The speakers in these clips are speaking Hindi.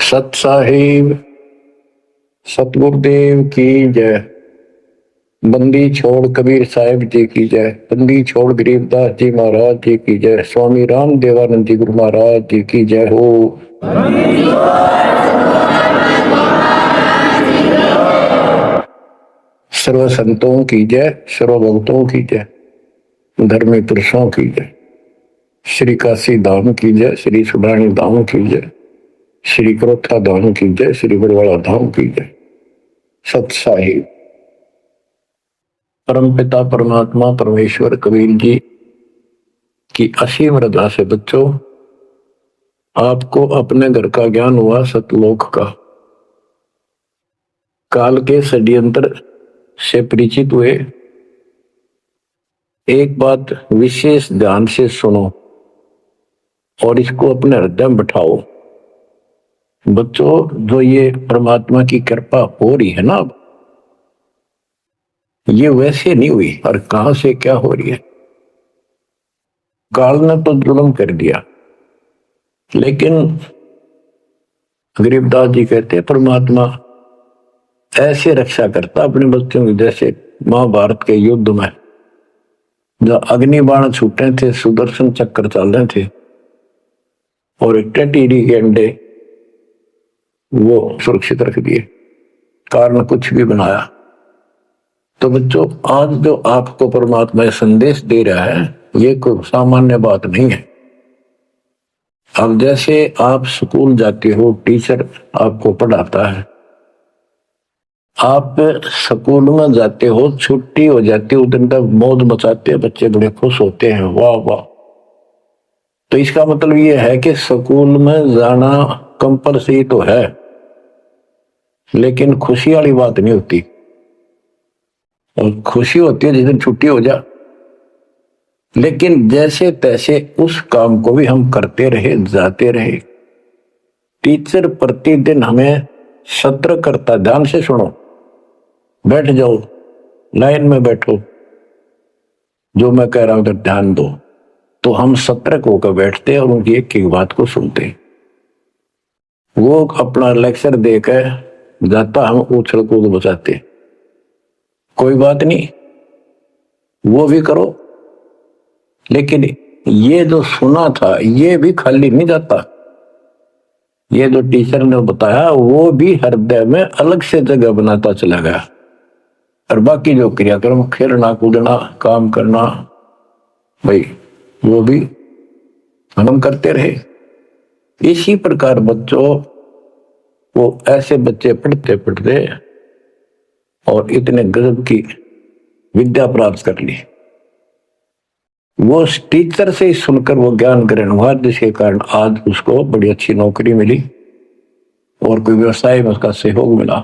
सत साहिब सतगुरुदेव की जय। बंदी छोड़ कबीर साहिब जी की जय। बंदी छोड़ गरीबदास जी महाराज जी की जय। स्वामी राम देवानंद जी गुरु महाराज जी की जय हो। सर्व संतों की जय, सर्व भक्तों की जय, धर्मी पुरुषों की जय। श्री काशी धाम की जय, श्री सुडानी धाम की जय, श्री क्रोथा धाम की जय, श्री बड़वाड़ा धाम की जय। सत साहिब परमपिता परमात्मा परमेश्वर कबीर जी की असीम रजा से बच्चों आपको अपने घर का ज्ञान हुआ, सतलोक का। काल के षड्यंत्र से परिचित हुए। एक बात विशेष ध्यान से सुनो और इसको अपने हृदय में बैठाओ। बच्चों, जो ये परमात्मा की कृपा हो रही है ना, अब ये वैसे नहीं हुई और कहां से क्या हो रही है। काल ने तो जुल्म कर दिया, लेकिन गरीबदास जी कहते परमात्मा ऐसे रक्षा करता अपने बच्चों की, जैसे महाभारत के युद्ध में जब अग्निबाण छूटे थे, सुदर्शन चक्र चल रहे थे और टेटीरी के अंडे वो सुरक्षित रख दिए, कारण कुछ भी बनाया। तो बच्चों, आज जो आपको परमात्मा संदेश दे रहा है, ये कोई सामान्य बात नहीं है। अब जैसे आप स्कूल जाते हो, टीचर आपको पढ़ाता है, आप स्कूल में जाते हो, छुट्टी हो जाती है, उस दिन तक मौज मचाते हैं, बच्चे बड़े खुश होते हैं, वाह वाह। तो इसका मतलब ये है कि स्कूल में जाना कंपलसरी तो है, लेकिन खुशी वाली बात नहीं होती। और खुशी होती है जिस दिन छुट्टी हो जा। लेकिन जैसे तैसे उस काम को भी हम करते रहे, जाते रहे। टीचर प्रतिदिन हमें सत्र करता, ध्यान से सुनो, बैठ जाओ, लाइन में बैठो, जो मैं कह रहा हूं उधर ध्यान दो। तो हम सतर्क होकर बैठते और उनकी एक एक बात को सुनते। वो अपना लेक्चर देकर जाता, हम उछल कूद बचाते। कोई बात नहीं, वो भी करो, लेकिन ये जो सुना था ये भी खाली नहीं जाता। ये जो टीचर ने बताया वो भी हृदय में अलग से जगह बनाता चला गया। और बाकी जो क्रियाक्रम, खेलना कूदना, काम करना, भाई वो भी हम करते रहे। इसी प्रकार बच्चों, वो ऐसे बच्चे पढ़ते पढ़ते और इतने गजब की विद्या प्राप्त कर ली। वो टीचर से ही सुनकर वो ज्ञान ग्रहण हुआ, जिसके कारण आज उसको बड़ी अच्छी नौकरी मिली और कोई व्यवसाय में उसका सहयोग मिला।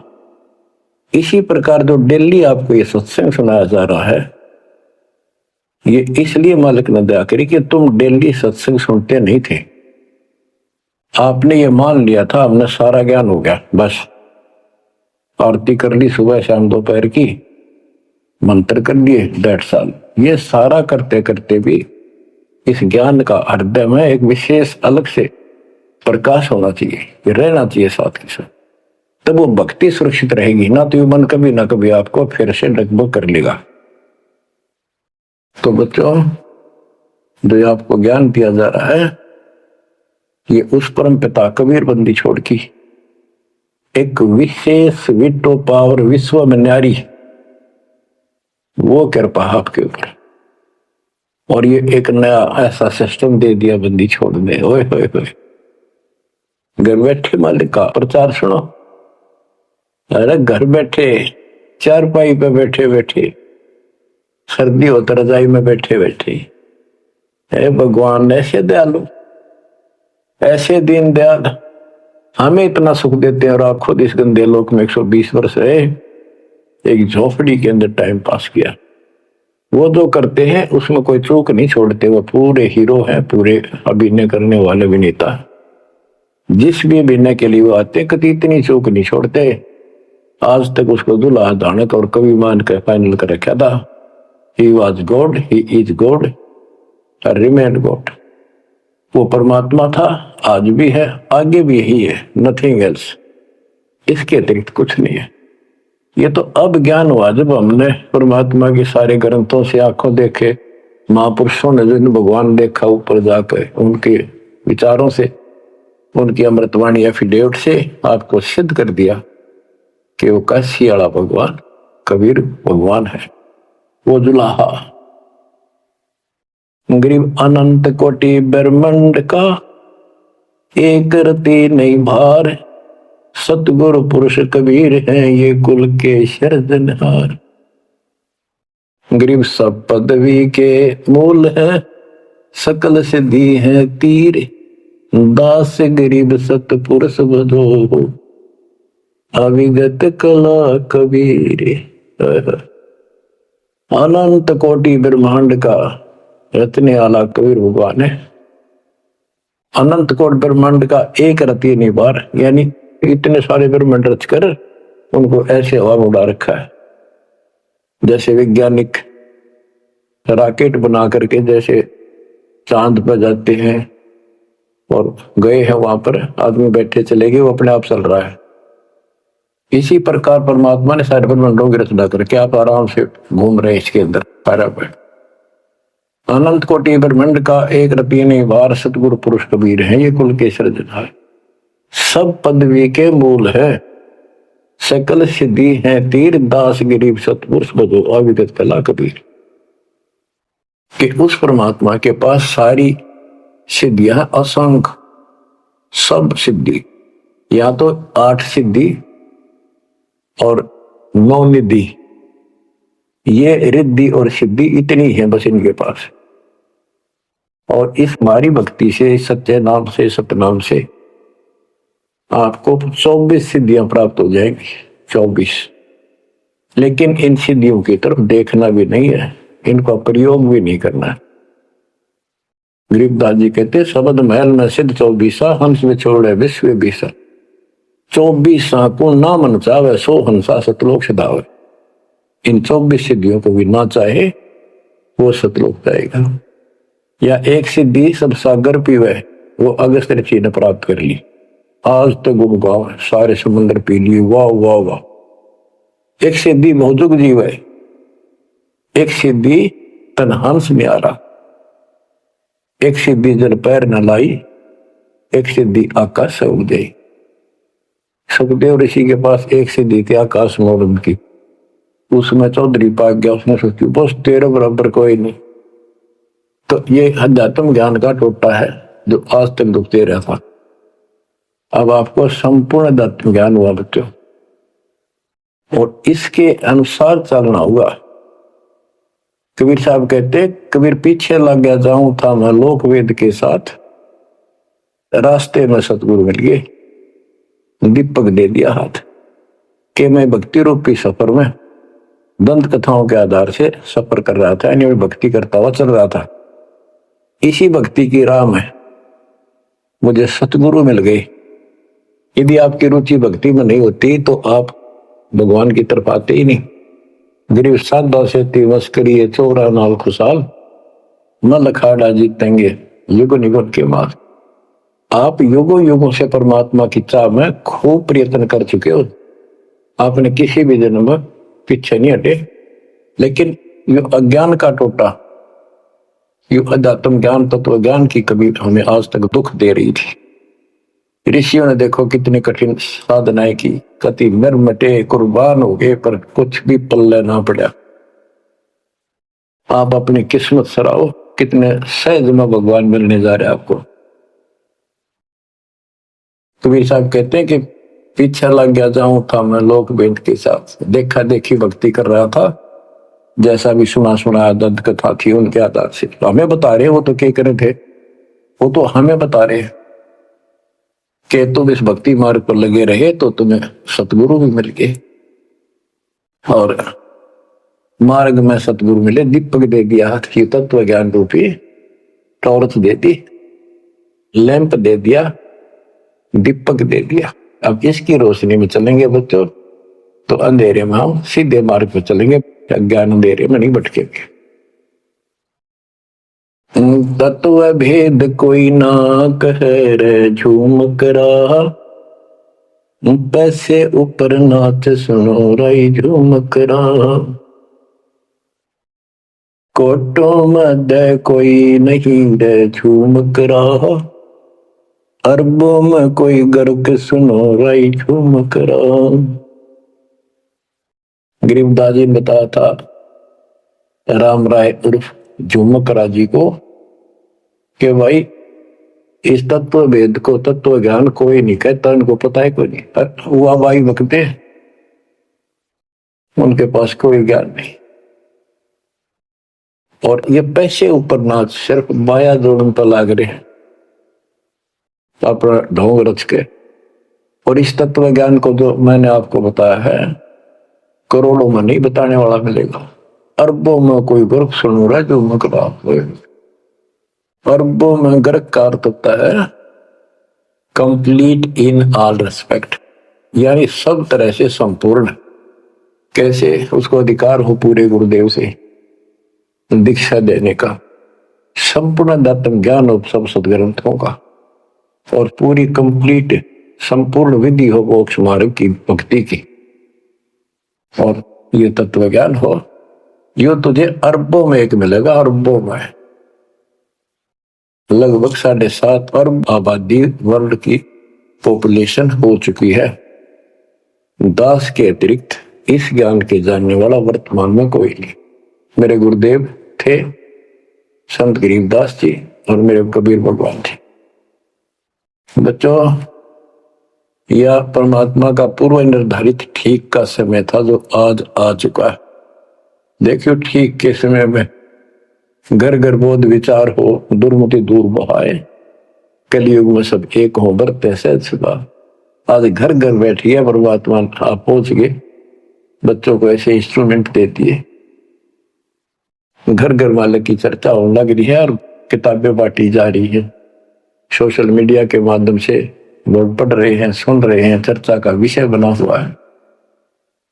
इसी प्रकार जो डेली आपको ये सत्संग सुनाया जा रहा है, ये इसलिए मालिक ने दया करी कि तुम डेली सत्संग सुनते नहीं थे। आपने ये मान लिया था हमने सारा ज्ञान हो गया, बस आरती कर ली सुबह शाम दोपहर की, मंत्र कर लिए, 1.5 साल। ये सारा करते करते भी इस ज्ञान का हृदय में एक विशेष अलग से प्रकाश होना चाहिए, रहना चाहिए साथ के साथ। तब वो भक्ति सुरक्षित रहेगी, ना तो मन कभी ना कभी आपको फिर से डगमग कर लेगा। तो बच्चों, जो आपको ज्ञान दिया जा रहा है, ये उस परम पिता कबीर बंदी छोड़ की एक विशेष विटो पावर, विश्व में न्यारी वो कृपा आपके ऊपर। और ये एक नया ऐसा सिस्टम दे दिया बंदी छोड़ने। ओए होए होए, घर बैठे मालिक का प्रचार सुनो। अरे घर बैठे, चारपाई पे बैठे बैठे, सर्दी हो तो रजाई में बैठे बैठे, हे भगवान ऐसे दयालु, ऐसे दीन दयाल, हमें इतना सुख देते हैं और आप खुद इस गंदे लोक में 120 वर्ष रहे, एक झोपड़ी के अंदर टाइम पास किया। वो जो करते हैं उसमें कोई चूक नहीं छोड़ते, वो पूरे हीरो हैं, पूरे अभिनय करने वाले अभिनेता। जिस भी अभिनय के लिए वो आते, कभी इतनी चूक नहीं छोड़ते। आज तक उसको दुल्हा दानक और कवि मान कर फाइनल कर रखा था। He was God, he is God, remain God. वो परमात्मा था, आज भी है, आगे भी यही है, नथिंग एल्स। इसके अतिरिक्त कुछ नहीं है। ये तो अब ज्ञान हुआ जब हमने परमात्मा के सारे ग्रंथों से आंखों देखे, महापुरुषों ने जो भगवान देखा ऊपर जाकर, उनके विचारों से, उनकी अमृतवाणी एफिडेविट से आपको सिद्ध कर दिया कि वो काशी वाला भगवान कबीर भगवान है। वो जुलाहा गरीब अनंत कोटि ब्रह्मांड का एक रति नहीं भार, सतगुरु पुरुष कबीर है ये कुल के सर्जनहार। गरीब सब पदवी के मूल है, सकल सिद्धि है तीर, दास गरीब सतपुरुष बधो, अविगत कला कबीर। अनंत कोटि ब्रह्मांड का रत्ने वाला कबीर भगवान है। अनंत कोटि ब्रह्मांड का एक रति नहीं बार, यानी इतने सारे ब्रह्मांड रचकर उनको ऐसे हवा में उड़ा रखा है। जैसे वैज्ञानिक रॉकेट बना करके जैसे चांद पर जाते हैं और गए हैं, वहां पर आदमी बैठे चले गए, वो अपने आप चल रहा है। इसी प्रकार परमात्मा ने सारे ब्रह्मांडों की रचना करके आप आराम से घूम रहे हैं इसके अंदर सारा पर। अनंत कोटि ब्रह्मांड का एक रति नहीं बार, सतगुरु पुरुष कबीर है ये कुल के सर्जनहार। सब पदवी के मूल है, सकल सिद्धि है तीर, दास गरीब सतपुरुष बधो, अविगत कला कबीर। कि उस परमात्मा के पास सारी सिद्धियां असंख्य, सब सिद्धि, या तो 8 सिद्धि और 9 निधि, ये रिद्धि और सिद्धि इतनी है बस इनके पास। और इस हमारी भक्ति से, सच्चे नाम से, सतनाम से आपको 24 सिद्धियां प्राप्त हो जाएंगी, 24। लेकिन इन सिद्धियों की तरफ देखना भी नहीं है, इनका प्रयोग भी नहीं करना है। गरीबदास जी कहते शब्द महल में सिद्ध 24, हंस में छोड़े विश्व बीसा, 24 को ना मन चावे सो हंसा सतलोक सदावे। इन 24 सिद्धियों को भी ना चाहे वो सतलोक जाएगा। या एक सिद्धि सब सागर पीवे, वो अगस्त ऋषि ने प्राप्त कर ली, आज तक गुण गाँव सारे समुद्र पी लिए, वाह वाह वाह। एक सिद्धि मौजुग जीव है, एक सिद्धि तन हंस न्यारा, एक सिद्धि जल पैर न लाई, एक सिद्धि आकाश से उड़ गई। सुखदेव ऋषि के पास एक सिद्धि थी आकाश मोड़न की, उसमें चौधरी पाक गया, उसने सोची बस तेरे बराबर कोई नहीं। तो ये अध्यात्म ज्ञान का टोटा है जो आज तक दुखते रहा था। अब आपको संपूर्ण अध्यात्म ज्ञान हुआ बच्चों, और इसके अनुसार चलना होगा। कबीर साहब कहते कबीर पीछे लग गया जाऊं था मैं लोक वेद के साथ, रास्ते में सतगुरु मिल गए, दीपक दे दिया हाथ कि मैं भक्ति रूपी सफर में दंत कथाओं के आधार से सफर कर रहा था, यानी भक्ति करता हुआ चल रहा था। इसी भक्ति की राह में मुझे सतगुरु मिल गए। यदि आपकी रुचि भक्ति में नहीं होती तो आप भगवान की तरफ आते ही नहीं। गरीब साधा से तिवस करिए चोरा नाल खुशाल, न लखाड़ा जीतेंगे युग निगुण के मार। आप युगों युगों से परमात्मा की चाह में खूब प्रयत्न कर चुके हो, आपने किसी भी जन्म में पीछे नहीं हटे। लेकिन यो अज्ञान का टोटा, यो अध्यात्म ज्ञान, तत्व ज्ञान की कभी हमें आज तक दुख दे रही थी। ऋषियों ने देखो कितनी कठिन साधनाएं की, कति मर मटे कुर्बान हो गए, पर कुछ भी पल्ले ना पड़ा। आप अपनी किस्मत सराहो, कितने सहज में भगवान मिलने जा रहे आपको। कबीर साहब कहते हैं कि पीछे लग गया जाऊं था मैं लोक वेद के साथ, देखा देखी भक्ति कर रहा था, जैसा भी सुना सुना दंत कथा थी उनके आधार से। तो हमें बता रहे, वो तो क्या करे थे, वो तो हमें बता रहे कि तुम इस भक्ति मार्ग पर लगे रहे तो तुम्हें सतगुरु भी मिल गए। और मार्ग में सतगुरु मिले, दीपक दे दिया हाथ की, तत्व ज्ञान रूपी टॉर्च दे दी, लैंप दे दिया, दीपक दे दिया। अब इसकी रोशनी में चलेंगे बच्चों तो अंधेरे में हम सीधे मार्ग पर चलेंगे, अज्ञान अंधेरे में नहीं भटकेंगे। तत्व भेद कोई ना कह रे झूम करा, पैसे ऊपर नाच सुनो राई झूम करा। कोटों मध्य कोई नहीं रे झूम करा, अरबों में कोई गर्क सुनो राई झूम करा। गरीबदास जी ने बताया था राम राय उर्फ झूमकरा जी को कि भाई इस तत्व भेद को तत्व ज्ञान कोई नहीं कहता, इनको पता है कोई नहीं, हुआ भाई बकते उनके पास कोई ज्ञान नहीं। और ये पैसे ऊपर नाच सिर्फ माया जोड़न पर लाग रहे हैं अपना ढोंग रच के। और इस तत्व ज्ञान को जो मैंने आपको बताया है करोड़ों में नहीं बताने वाला मिलेगा, अरबों में कोई गर्क सुन रहा है जो मकड़ा। अरबों में गर्क का अर्थ होता है कंप्लीट इन ऑल रिस्पेक्ट, यानी सब तरह से संपूर्ण। कैसे उसको अधिकार हो पूरे गुरुदेव से दीक्षा देने का, संपूर्ण दातम ज्ञान हो सब सदग्रंथों का, और पूरी कंप्लीट संपूर्ण विधि हो मोक्ष मार्ग की भक्ति की, और ये तत्व ज्ञान हो, यो तुझे अरबों में एक मिलेगा। अरबों में लगभग 7.5 अरब आबादी वर्ल्ड की पॉपुलेशन हो चुकी है। दास के अतिरिक्त इस ज्ञान के जानने वाला वर्तमान में कोई नहीं। मेरे गुरुदेव थे संत गरीबदास जी और मेरे कबीर भगवान थे। बच्चों, यह परमात्मा का पूर्व निर्धारित ठीक का समय था जो आज आ चुका है। देखियो ठीक के समय में घर घर बोध विचार हो, दुर्मति दूर बहाए, कलयुग में सब एक हो बरते सहज सुबह। आज घर घर बैठी है परमात्मा, आप पहुंच गए, बच्चों को ऐसे इंस्ट्रूमेंट दे दिए, घर घर वाले की चर्चा होने लग रही है और किताबें बांटी जा रही है। सोशल मीडिया के माध्यम से लोग पढ़ रहे हैं, सुन रहे हैं, चर्चा का विषय बना हुआ है।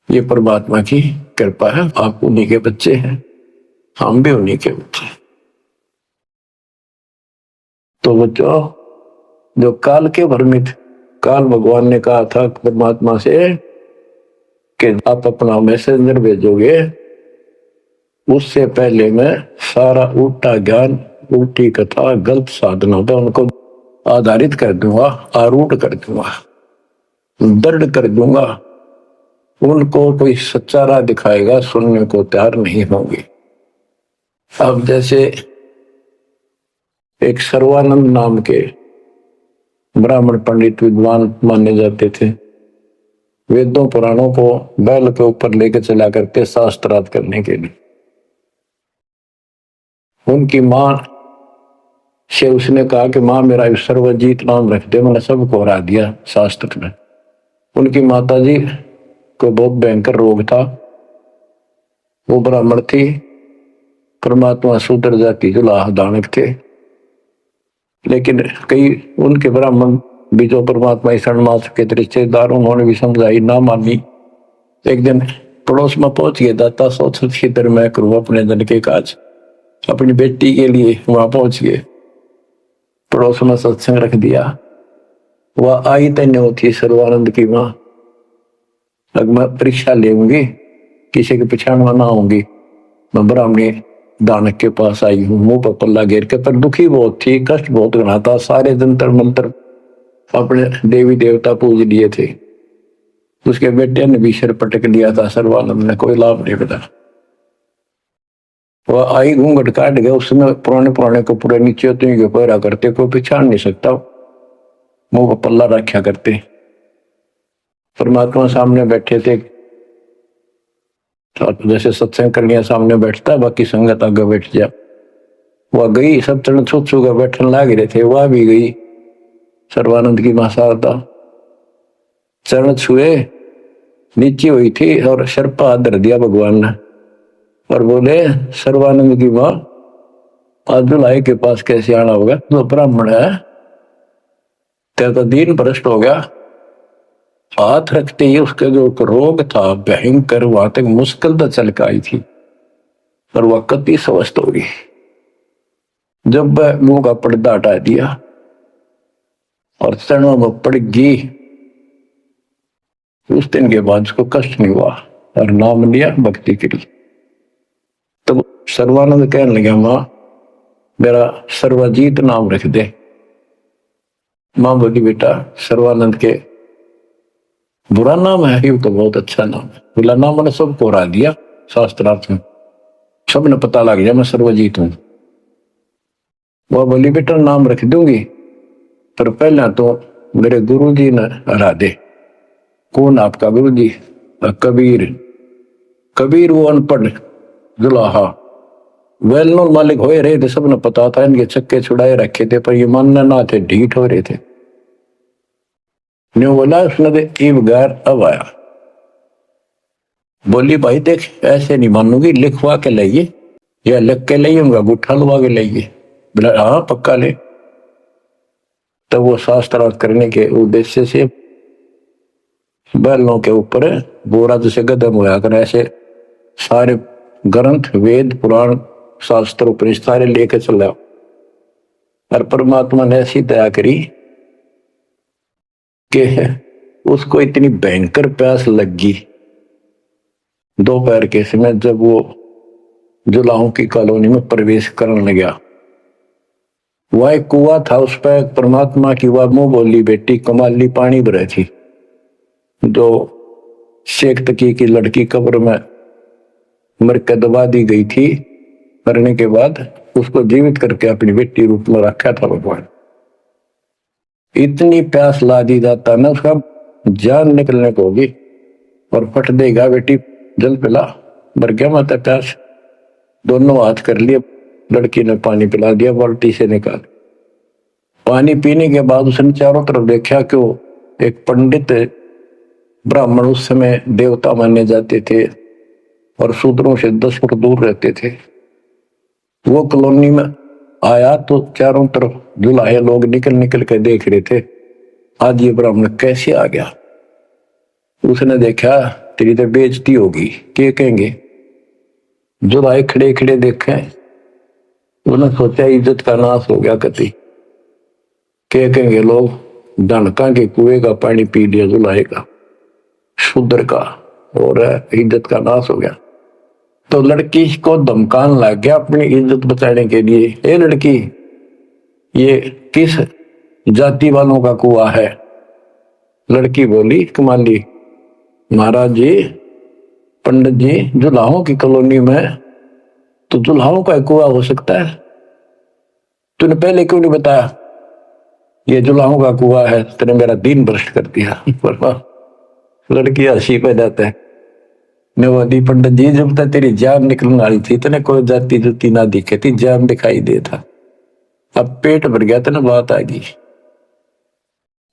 ये परमात्मा की कृपा है। आप उन्हीं के बच्चे हैं, हम भी उन्हीं के बच्चे। तो बच्चों, जो काल के भ्रमित, काल भगवान ने कहा था परमात्मा से कि आप अपना मैसेंजर भेजोगे, उससे पहले मैं सारा उल्टा ज्ञान, उल्टी कथा, गलत साधनों पर उनको आधारित कर दूंगा, आरूढ़ कर दूंगा, दृढ़ कर दूंगा। उनको कोई सच्चा राह दिखाएगा, सुनने को तैयार नहीं होंगे। अब जैसे एक सर्वानंद नाम के ब्राह्मण पंडित विद्वान माने जाते थे, वेदों पुराणों को बैल के ऊपर लेकर चला करते शास्त्रार्थ करने के लिए। उनकी मां से उसने कहा कि मां मेरा सर्वजीत नाम रख दे, मैंने सबको हरा दिया शास्त्र में। उनकी माता जी को बहुत भयंकर रोग था, वो ब्राह्मण थी, परमात्मा शूद्र जाति जुलाह दानक थे। लेकिन कई उनके ब्राह्मण भी जो परमात्मा शरणमास के रिश्तेदार, उन्होंने भी समझाई, ना मानी। एक दिन पड़ोस में पहुंच गए, दाता सोच क्षेत्र में करूं अपने जन के काज, अपनी बेटी के लिए वहां पहुंच गए। पड़ोस में सत्संग रख दिया। वह आई तन्य थी सर्वानंद की मां, अब मैं परीक्षा लेंगी, किसी के पिछाण में ना होंगी। मैं ब्राह्मणी दानक के पास आई हूँ, मुंह पर पल्ला घेर के, पर दुखी बहुत थी, कष्ट बहुत घना था। सारे जंतर मंत्र अपने देवी देवता पूज लिए थे। उसके बेटे ने भी सिर पटक लिया था, सर्वानंद ने कोई लाभ नहीं मिला। वह आई घूंघट काट गया, उसमें पुराने पुराने कपड़े नीचे के पैरा करते, कोई पहचान नहीं सकता, मुंह पर पल्ला रखा करते। परमात्मा सामने बैठे थे, तो जैसे सत्संग करने सामने बैठता, बाकी संगत आगे बैठ जा। वह गई, सब चरण छू छू कर बैठने लग रहे थे, वह भी गई। सर्वानंद की मां शारदा चरण छुए, नीचे हुई थी और शर्पा धर दिया भगवान ने, और बोले सर्वानंद की मां, आज दुल्हाई के पास कैसे आना होगा, तो ब्राह्मण है, तेरा दीन भ्रष्ट हो गया। हाथ रखते ही उसके जो रोग था भयंकर, वहां तक मुश्किल तो चल के आई थी, पर वह कति स्वस्थ हो गई। जब वह मुंह का पर्दा हटा दिया और चरणों में पड़ गई, उस दिन के बाद उसको कष्ट नहीं हुआ और नाम लिया, भक्ति करी। तब सर्वानंद कहने लगा, मां मेरा सर्वजीत नाम रख दे। मां बोली, बेटा सर्वानंद के बुरा नाम है, ये तो बहुत अच्छा नाम है। बोला, नाम मैंने सबको हरा दिया शास्त्रार्थ में, सबने पता लग गया मैं सर्वजीत हूं। वह बोली, बेटा नाम रख दूंगी, पर पहला तो मेरे गुरु जी ने हरा दे। कौन आपका गुरु जी? कबीर। कबीर वो अनपढ़ जुलाहा, वेल नोन मालिक हो रहे थे, सबने पता था, इनके चक्के छुड़ाए रखे थे, पर ये मानना ना थे, ढीठ हो रहे थे। ने बोला, उसने तो ईब गैर अब आया। बोली, भाई देख ऐसे नहीं मानूंगी, लिखवा के लाइए या लिख के लाइए, उनका गुठा लगा के लाइए। बोला, हाँ पक्का ले। तब वो शास्त्रार्थ करने के उद्देश्य से बैलों के ऊपर बोरा जैसे गदम होया कर, ऐसे सारे ग्रंथ वेद पुराण शास्त्र उपनिषद सारे लेके चला। और परमात्मा ने ऐसी दया करी कि उसको इतनी भयंकर प्यास लगी दोपहर के समय, जब वो जुलाहों की कॉलोनी में प्रवेश करने लगा। वह एक कुआ था, उस पर परमात्मा की वह मुंह बोली बेटी कमाली पानी भरे थी, जो शेख तकी की लड़की कब्र में मर के दबा दी गई थी। मरने के बाद उसको जीवित करके अपनी बेटी रूप में रखा था भगवान। इतनी प्यास ला दी जाता ना, उसका जान निकलने को होगी और फट देगा, बेटी जल पिला। मर गया माता प्यास। दोनों हाथ कर लिए, लड़की ने पानी पिला दिया बाल्टी से निकाल। पानी पीने के बाद उसने चारों तरफ देखा कि वो एक पंडित ब्राह्मण, उस समय देवता माने जाते थे और शूद्रों से 10 फुट दूर रहते थे, वो कॉलोनी में आया। तो चारों तरफ जुलाहे लोग निकल निकल के देख रहे थे, आज ये ब्राह्मण कैसे आ गया। उसने देखा, तेरी तो बेइज्जती होगी, क्या कहेंगे। जुलाहे खड़े खड़े देखे, उन्होंने सोचा इज्जत का नाश हो गया कति, क्या कहेंगे लोग, धनका के कुएं का पानी पी लिया जुलाहे का, शूद्र का, और इज्जत का नाश हो गया। तो लड़की को धमकान लग गया अपनी इज्जत बचाने के लिए, ए लड़की ये किस जाति वालों का कुआ है। लड़की बोली, कमाली महाराज जी, पंडित जी, जुलाहों की कॉलोनी में तो जुलाहों का कुआ हो सकता है, तूने पहले क्यों नहीं बताया ये जुलाहों का कुआ है, तेने मेरा दीन भ्रष्ट कर दिया। लड़की हंसी पे जाता है, नवादी पंडित जी, जब तक तेरी जान निकलने वाली थी तेने कोई जाति जुती ना दिखे थी, जान दिखाई दे था, अब पेट भर गया तेने बात आ गई।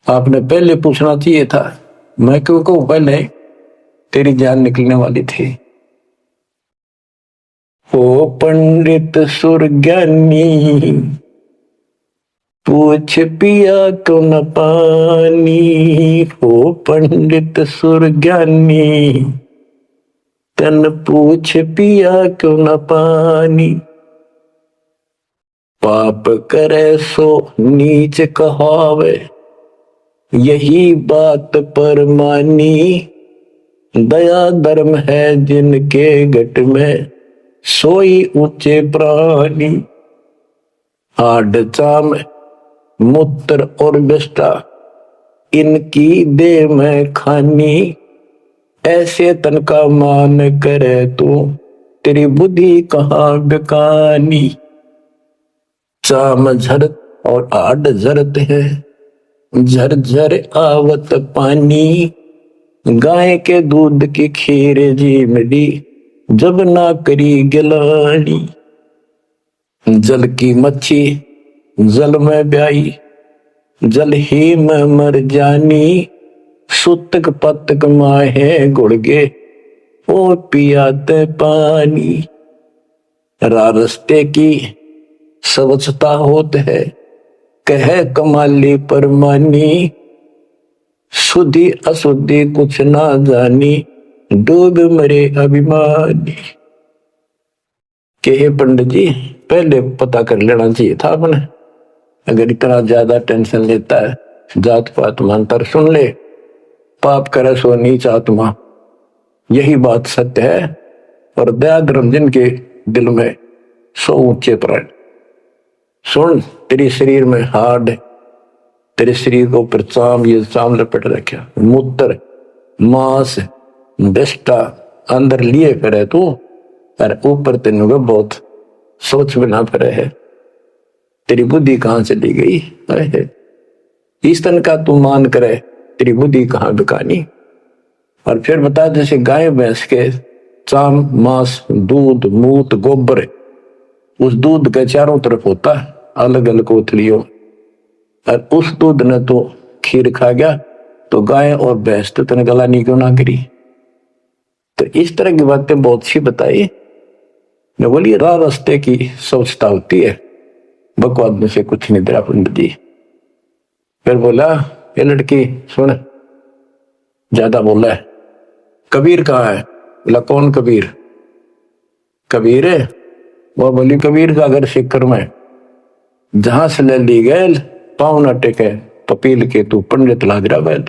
आपने पहले पूछना चाहिए था, मैं क्यों कहूं पहले तेरी जान निकलने वाली थी। ओ पंडित सुरज्ञानी, पूछ पिया क्यों न पानी। ओ पंडित सुरज्ञानी, तन पूछ पिया क्यों न पानी। पाप करे सो नीच कहावे, यही बात पर मानी। दया धर्म है जिनके घट में, सोई ऊंचे प्राणी। हाड चाम मूत्र और विष्ठा, इनकी दे में खानी। ऐसे तन का मान करे तू, तेरी बुद्धि कहाँ बेकानी। चाम झरत और हाड झरत है, झरझर आवत पानी। गाय के दूध की खीर जी मिली, जब ना करी गिलानी। जल की मच्छी जल में ब्याई, जल ही में मर जानी। सुतक पतक माहे गुड़गे, ओ पियाते पानी। रास्ते की स्वच्छता होत है, कहे कमाली परमानी। शुद्धि अशुद्धि कुछ ना जानी, डूब मरे अभिमानी। के पंडित जी, पहले पता कर लेना चाहिए था अपने। अगर इतना ज्यादा टेंशन लेता है, जात पात मंत्र सुन ले, पाप करे सो नीच आत्मा, यही बात सत्य है। और दया धर्म जिनके दिल में सो ऊंचे प्राण। सुन, तेरे शरीर में हार्ड, तेरे शरीर को ऊपर चाम, ये चाम लपेट रखा, मूत्र मांस दृष्टा अंदर लिए फिरे तू, और ऊपर तेन बहुत सोच बना फिरे है। तेरी बुद्धि कहां चली गई है? इस तन का तू मान करे, तेरी बुद्धि कहां बिकानी। और फिर बता, जैसे गाय भैंस के चाम मांस दूध मूत गोबर, उस दूध के चारों तरफ होता है अलग अलग कोथलियों, और उस दूध ने तो खीर खा गया, तो गाय और भैंस तो तेने गलानी क्यों ना करी। तो इस तरह की बातें बहुत सी बताई। मैं बोली राह रास्ते की सोचता होती है, बकवाद में से कुछ नहीं तेरा पंडित जी। फिर बोला, ये लड़की सुन, ज्यादा बोला है, कबीर कहाँ है? बोला कौन कबीर? कबीर है? वो बोली कबीर का घर सिक्कर में, जहां से ले ली गए पाँव न टेके पपील के तू पंडित लाग रहा बैल।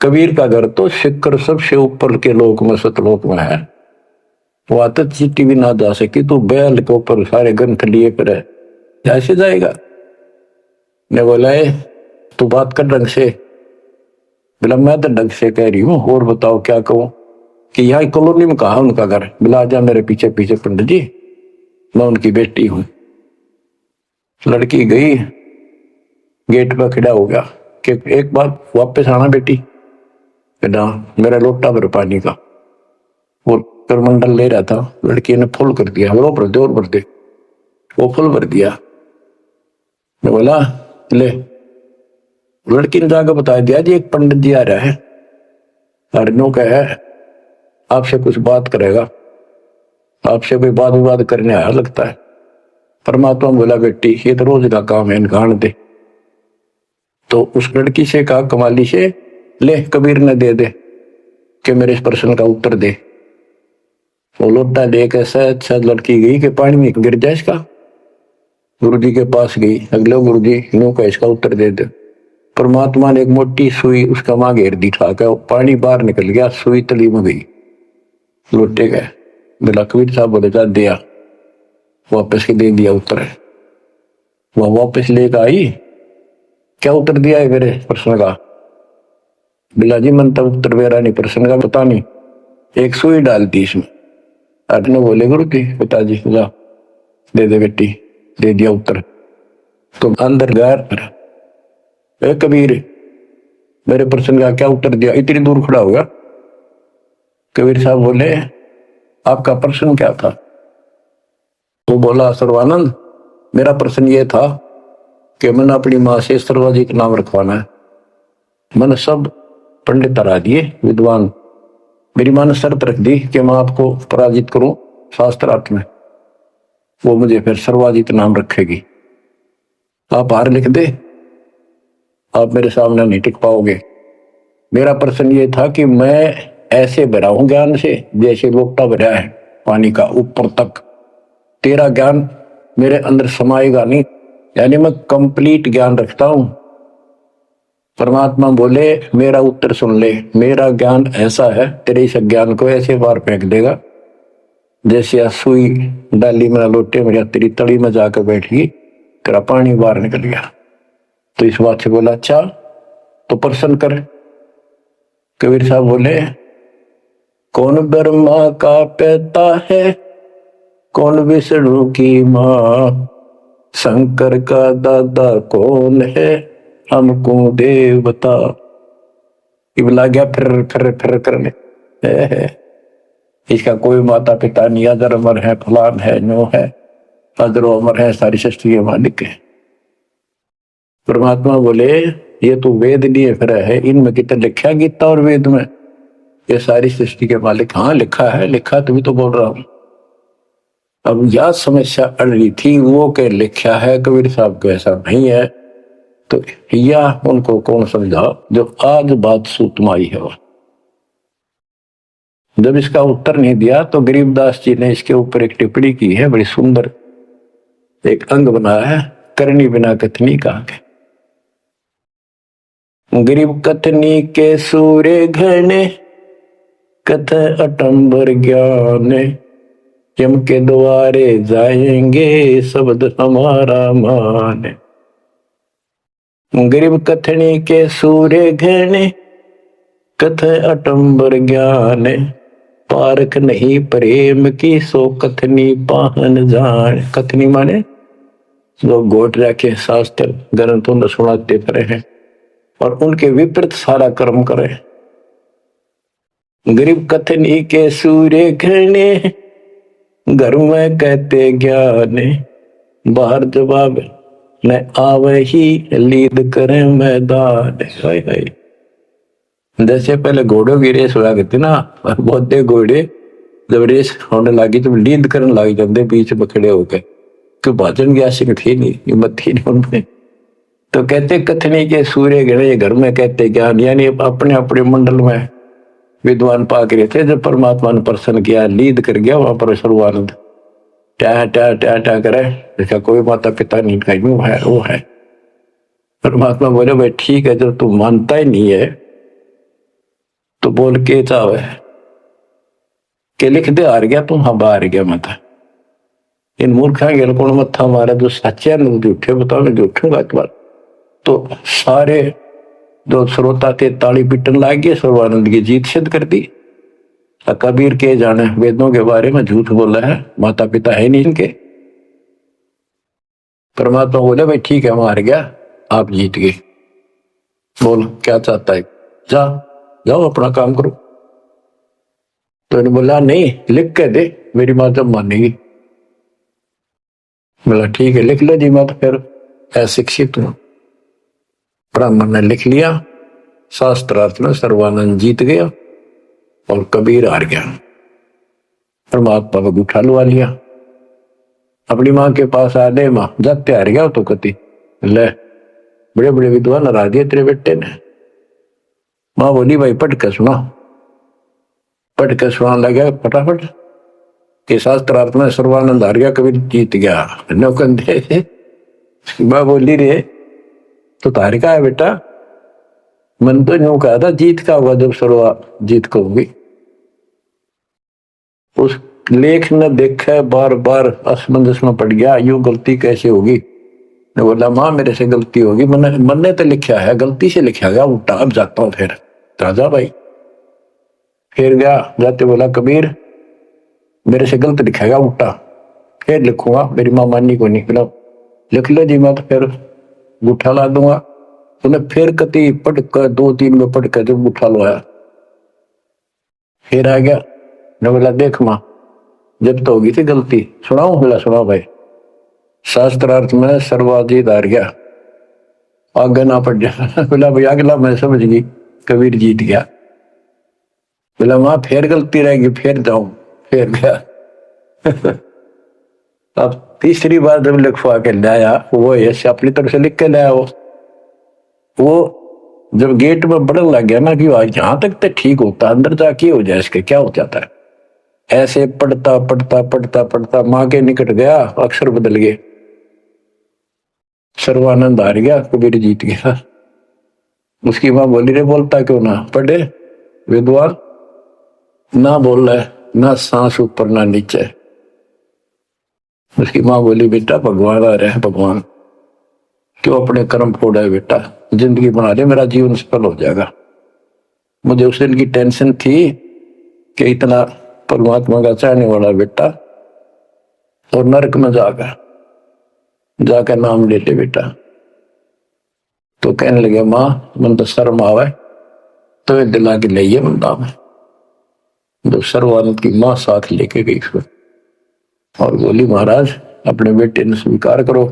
कबीर का घर तो सिक्कर सबसे ऊपर के लोक में सतलोक में है, वहां तक चिट्ठी भी ना जा सकी, तू बैल के ऊपर सारे ग्रंथ लिए फिर ऐसे जाएगा। ने बोला तू बात कर ढंग से। बोला मैं तो ढंग से कह रही हूँ, और बताओ क्या कहूँ। कि यहाँ कॉलोनी में कहा उनका घर? बोला जा मेरे पीछे पीछे पंडित जी, मैं उनकी बेटी हूं। लड़की गई, गेट पर खड़ा हो गया कि एक बार वापस आना बेटी। कहना मेरा लोटा भर पानी का, वो करमंडल ले रहा था, लड़की ने फुल कर दिया, वो भर दे और भर दे, वो फुल भर दिया। मैं बोला ले, लड़की ने जाकर बता दिया जी एक पंडित जी आ रहा है, अर्नो का है, आपसे कुछ बात करेगा, आपसे कोई बात विवाद करने आया लगता है। परमात्मा बोला बेटी ये तो रोज का काम है, इनकान दे। तो उस लड़की से कहा कमाली से, ले कबीर ने दे दे कि मेरे इस प्रश्न का उत्तर दे। वो लोटा दे कैसा अच्छा, लड़की गई कि पानी में गिर जाए इसका। गुरु जी के पास गई, अगले गुरु जी नो का इसका उत्तर दे दे। परमात्मा ने एक मोटी सुई उसका मां घेर दी, ठाकर पानी बाहर निकल गया, सुई तली में गई, लोटे गए। बोला कबीर साहब बोले जा दिया, वापस के दे दिया उत्तर। वह वापस लेकर आई, क्या उत्तर दिया है मेरे प्रश्न का? बिला जी मन तब उत्तर मेरा नहीं, प्रश्न का पता नहीं, एक सुई डाल दी इसमें। अर्जुन बोले गुरु जी पिताजी जा दे दे बेटी, दे दिया उत्तर। तो अंदर गया कबीर, मेरे प्रश्न का क्या उत्तर दिया? इतनी दूर खड़ा होगा। कबीर साहब बोले आपका प्रश्न क्या था? वो बोला सर्वानंद मेरा प्रश्न ये था कि मैंने अपनी माँ से सर्वाधिक नाम रखवाना है। मैंने सब पंडित हरा दिए विद्वान, मेरी माँ ने शर्त रख दी कि मैं आपको पराजित करूं शास्त्रार्थ में, वो मुझे फिर सर्वाधिक नाम रखेगी। आप हार लिख दे, आप मेरे सामने नहीं टिक पाओगे। मेरा प्रश्न ये था कि मैं ऐसे भरा हूं ज्ञान से जैसे लोटा भरा है पानी का ऊपर तक, तेरा ज्ञान मेरे अंदर समाएगा नहीं, यानी मैं कंप्लीट ज्ञान रखता हूं। परमात्मा बोले मेरा उत्तर सुन ले, मेरा ज्ञान ऐसा है तेरे इस ज्ञान को ऐसे बार फेंक देगा जैसे सुई डाली मेरा लोटे में, तेरी तड़ी में जाकर बैठ गई, तेरा पानी बाहर निकल गया। तो इस बात से बोला अच्छा तो प्रश्न कर। कबीर साहब बोले कौन ब्रह्मा का पिता है, कौन विष्णु की माँ, शंकर का दादा कौन है, हमको देव बता। इबला गया फिर करने, इसका कोई माता पिता नहीं, अजर अमर है, फलान है, नो है, अजरो अमर है, सारी सृष्टि के मालिक है। परमात्मा बोले ये तो वेद लिए फिर है, इनमें कितना लिखा गीता और वेद में ये सारी सृष्टि के मालिक? हाँ लिखा है, लिखा तभी तो बोल रहा हूं। अब यह समस्या अड़ रही थी, वो के लिखा है कबीर साहब को ऐसा नहीं है, तो यह उनको कौन समझा जो आज बात सूतमाई है। जब इसका उत्तर नहीं दिया तो गरीबदास जी ने इसके ऊपर एक टिप्पणी की है बड़ी सुंदर, एक अंग बनाया है, करनी बिना कथनी कहा के। गरीब कथनी के सूर्य घने, कथ अटंबर ज्ञान, यम के द्वारे जाएंगे शब्द हमारा मान। गरीब कथनी के सूर्य घने, कथ अटंबर ज्ञान, पारख नहीं प्रेम की सो कथनी पाहन जान। कथनी माने जो गोट रखे शास्त्र ग्रंथों ने सुनाते करे हैं और उनके विपरीत सारा कर्म करे। गरीब कथनी के सूर्य घने, घर में कहते ज्ञान, बाहर जवाब न आवे ही लीद करे मैदान। हाय हाय। जैसे पहले घोड़ों की रेस हुआ करती ना, और बहुत घोड़े जब रेस होने लगी तो लीड करने लग जाते बीच में खड़े होकर, क्यों भाजन की आशिक थी नहीं, हिम्मत थी नहीं उनमें। तो कहते कथनी के सूर्य घने, घर में कहते ज्ञान, यानी अपने अपने मंडल में विद्वान पाक रहे थे। जब परमात्मा ने प्रसन्न किया, लीड कर गया वहां पर सर्वानंद ट्या ट्या ट्या ट्या करे, देखा कोई माता पिता नहीं, कहीं है वो है। परमात्मा बोले भाई ठीक है, जब तू मानता ही नहीं है तो बोल के चाहे के लिख दे, हार गया तुम, हम हार गया मत। इन मूर्खा गेल कौन मत्था मारा, जो सच्चे झूठे बताओ, मैं झूठूंगा इस बार। तो सारे जो श्रोता थे ताली पीटन लाग गए, सर्वानंद की जीत सिद्ध कर दी। कबीर के जाने वेदों के बारे में झूठ बोला है, माता पिता है नहीं इनके। परमात्मा बोले भाई ठीक है, हम हार गया, आप जीत गए, बोल क्या चाहता है, जा जाओ अपना काम करो। तो इन्होंने बोला नहीं, लिख के दे, मेरी माँ जब मानेगी। बोला ठीक है लिख लो जी, मैं तो फिर अशिक्षित हूं। ब्राह्मण ने लिख लिया, शास्त्रार्थ में सर्वानंद जीत गया और कबीर हार गया। परमात्मा को उठा लुआ लिया, अपनी माँ के पास आ गए, माँ जाते हार गया तो कति ले बड़े बड़े विद्वान हरा दिए तेरे बेटे ने। माँ बोली भाई पढ़ के सुना, पढ़ के सुनाने लगा फटाफट कि शास्त्रार्थ में सर्वानंद हार गया, कबीर जीत गया। नौकंदे माँ बोली रे तो तार का है बेटा, मन तो यूं कहा था जीत का होगा जब सर्वा जीत को होगी। उस लेख ने देखा बार बार असमंजस में पड़ गया, यूं गलती कैसे होगी। ने बोला माँ मेरे से गलती होगी, मन ने तो लिखा है, गलती से लिखा गया उल्टा, अब जाता हूं फिर। राजा भाई फिर गया, जाते बोला कबीर मेरे से गलत लिखेगा उल्टा, फिर लिखूंगा, मेरी माँ मानी को नहीं। बोला लिख लो जी, मैं तो फिर गुठा ला दूंगा। उन्हें फिर कति पढ़ कर 2-3 में पढ़ कर जब गुठा लोया, फिर आ गया। ने बोला देख माँ जब तो होगी थी गलती, सुनाऊ। बोला सुनाओ भाई। शास्त्रार्थ में सर्वाजीत हार गया, आगे ना पड़ जा। बोला भाई अगला मैं समझ गई, कबीर जीत गया। बोला माँ फिर गलती रहेगी, फिर जाऊं, फिर गया। अब तीसरी बार जब लिखवा के लाया, वो ऐसे अपनी तरफ से लिख के लाया, वो जब गेट में बढ़ने लग गया ना कि यहां तक तो ठीक होता, अंदर जाके हो जाए इसके क्या हो जाता है। ऐसे पढ़ता पढ़ता पढ़ता पढ़ता माँ के निकट गया, अक्षर बदल गए, सर्वानंद हार गया, कबीर जीत गया। उसकी माँ बोली रे बोलता क्यों ना, पढ़े विद्वान ना बोल रहा है, ना सांस ऊपर ना नीचे। उसकी माँ बोली बेटा भगवान आ रहे हैं, भगवान क्यों अपने कर्म फोड़ा है बेटा, जिंदगी बना ले, मेरा जीवन सफल हो जाएगा। मुझे उस दिन की टेंशन थी कि इतना परमात्मा का चाहने वाला बेटा और नरक में जाकर नाम लेते बेटा। तो कहने लगे माँ मन तो शर्म आवे, तो दिला के ले बंदा में। जब सर्वानंद की माँ साथ लेके गई उसको और बोली महाराज अपने बेटे ने स्वीकार करो।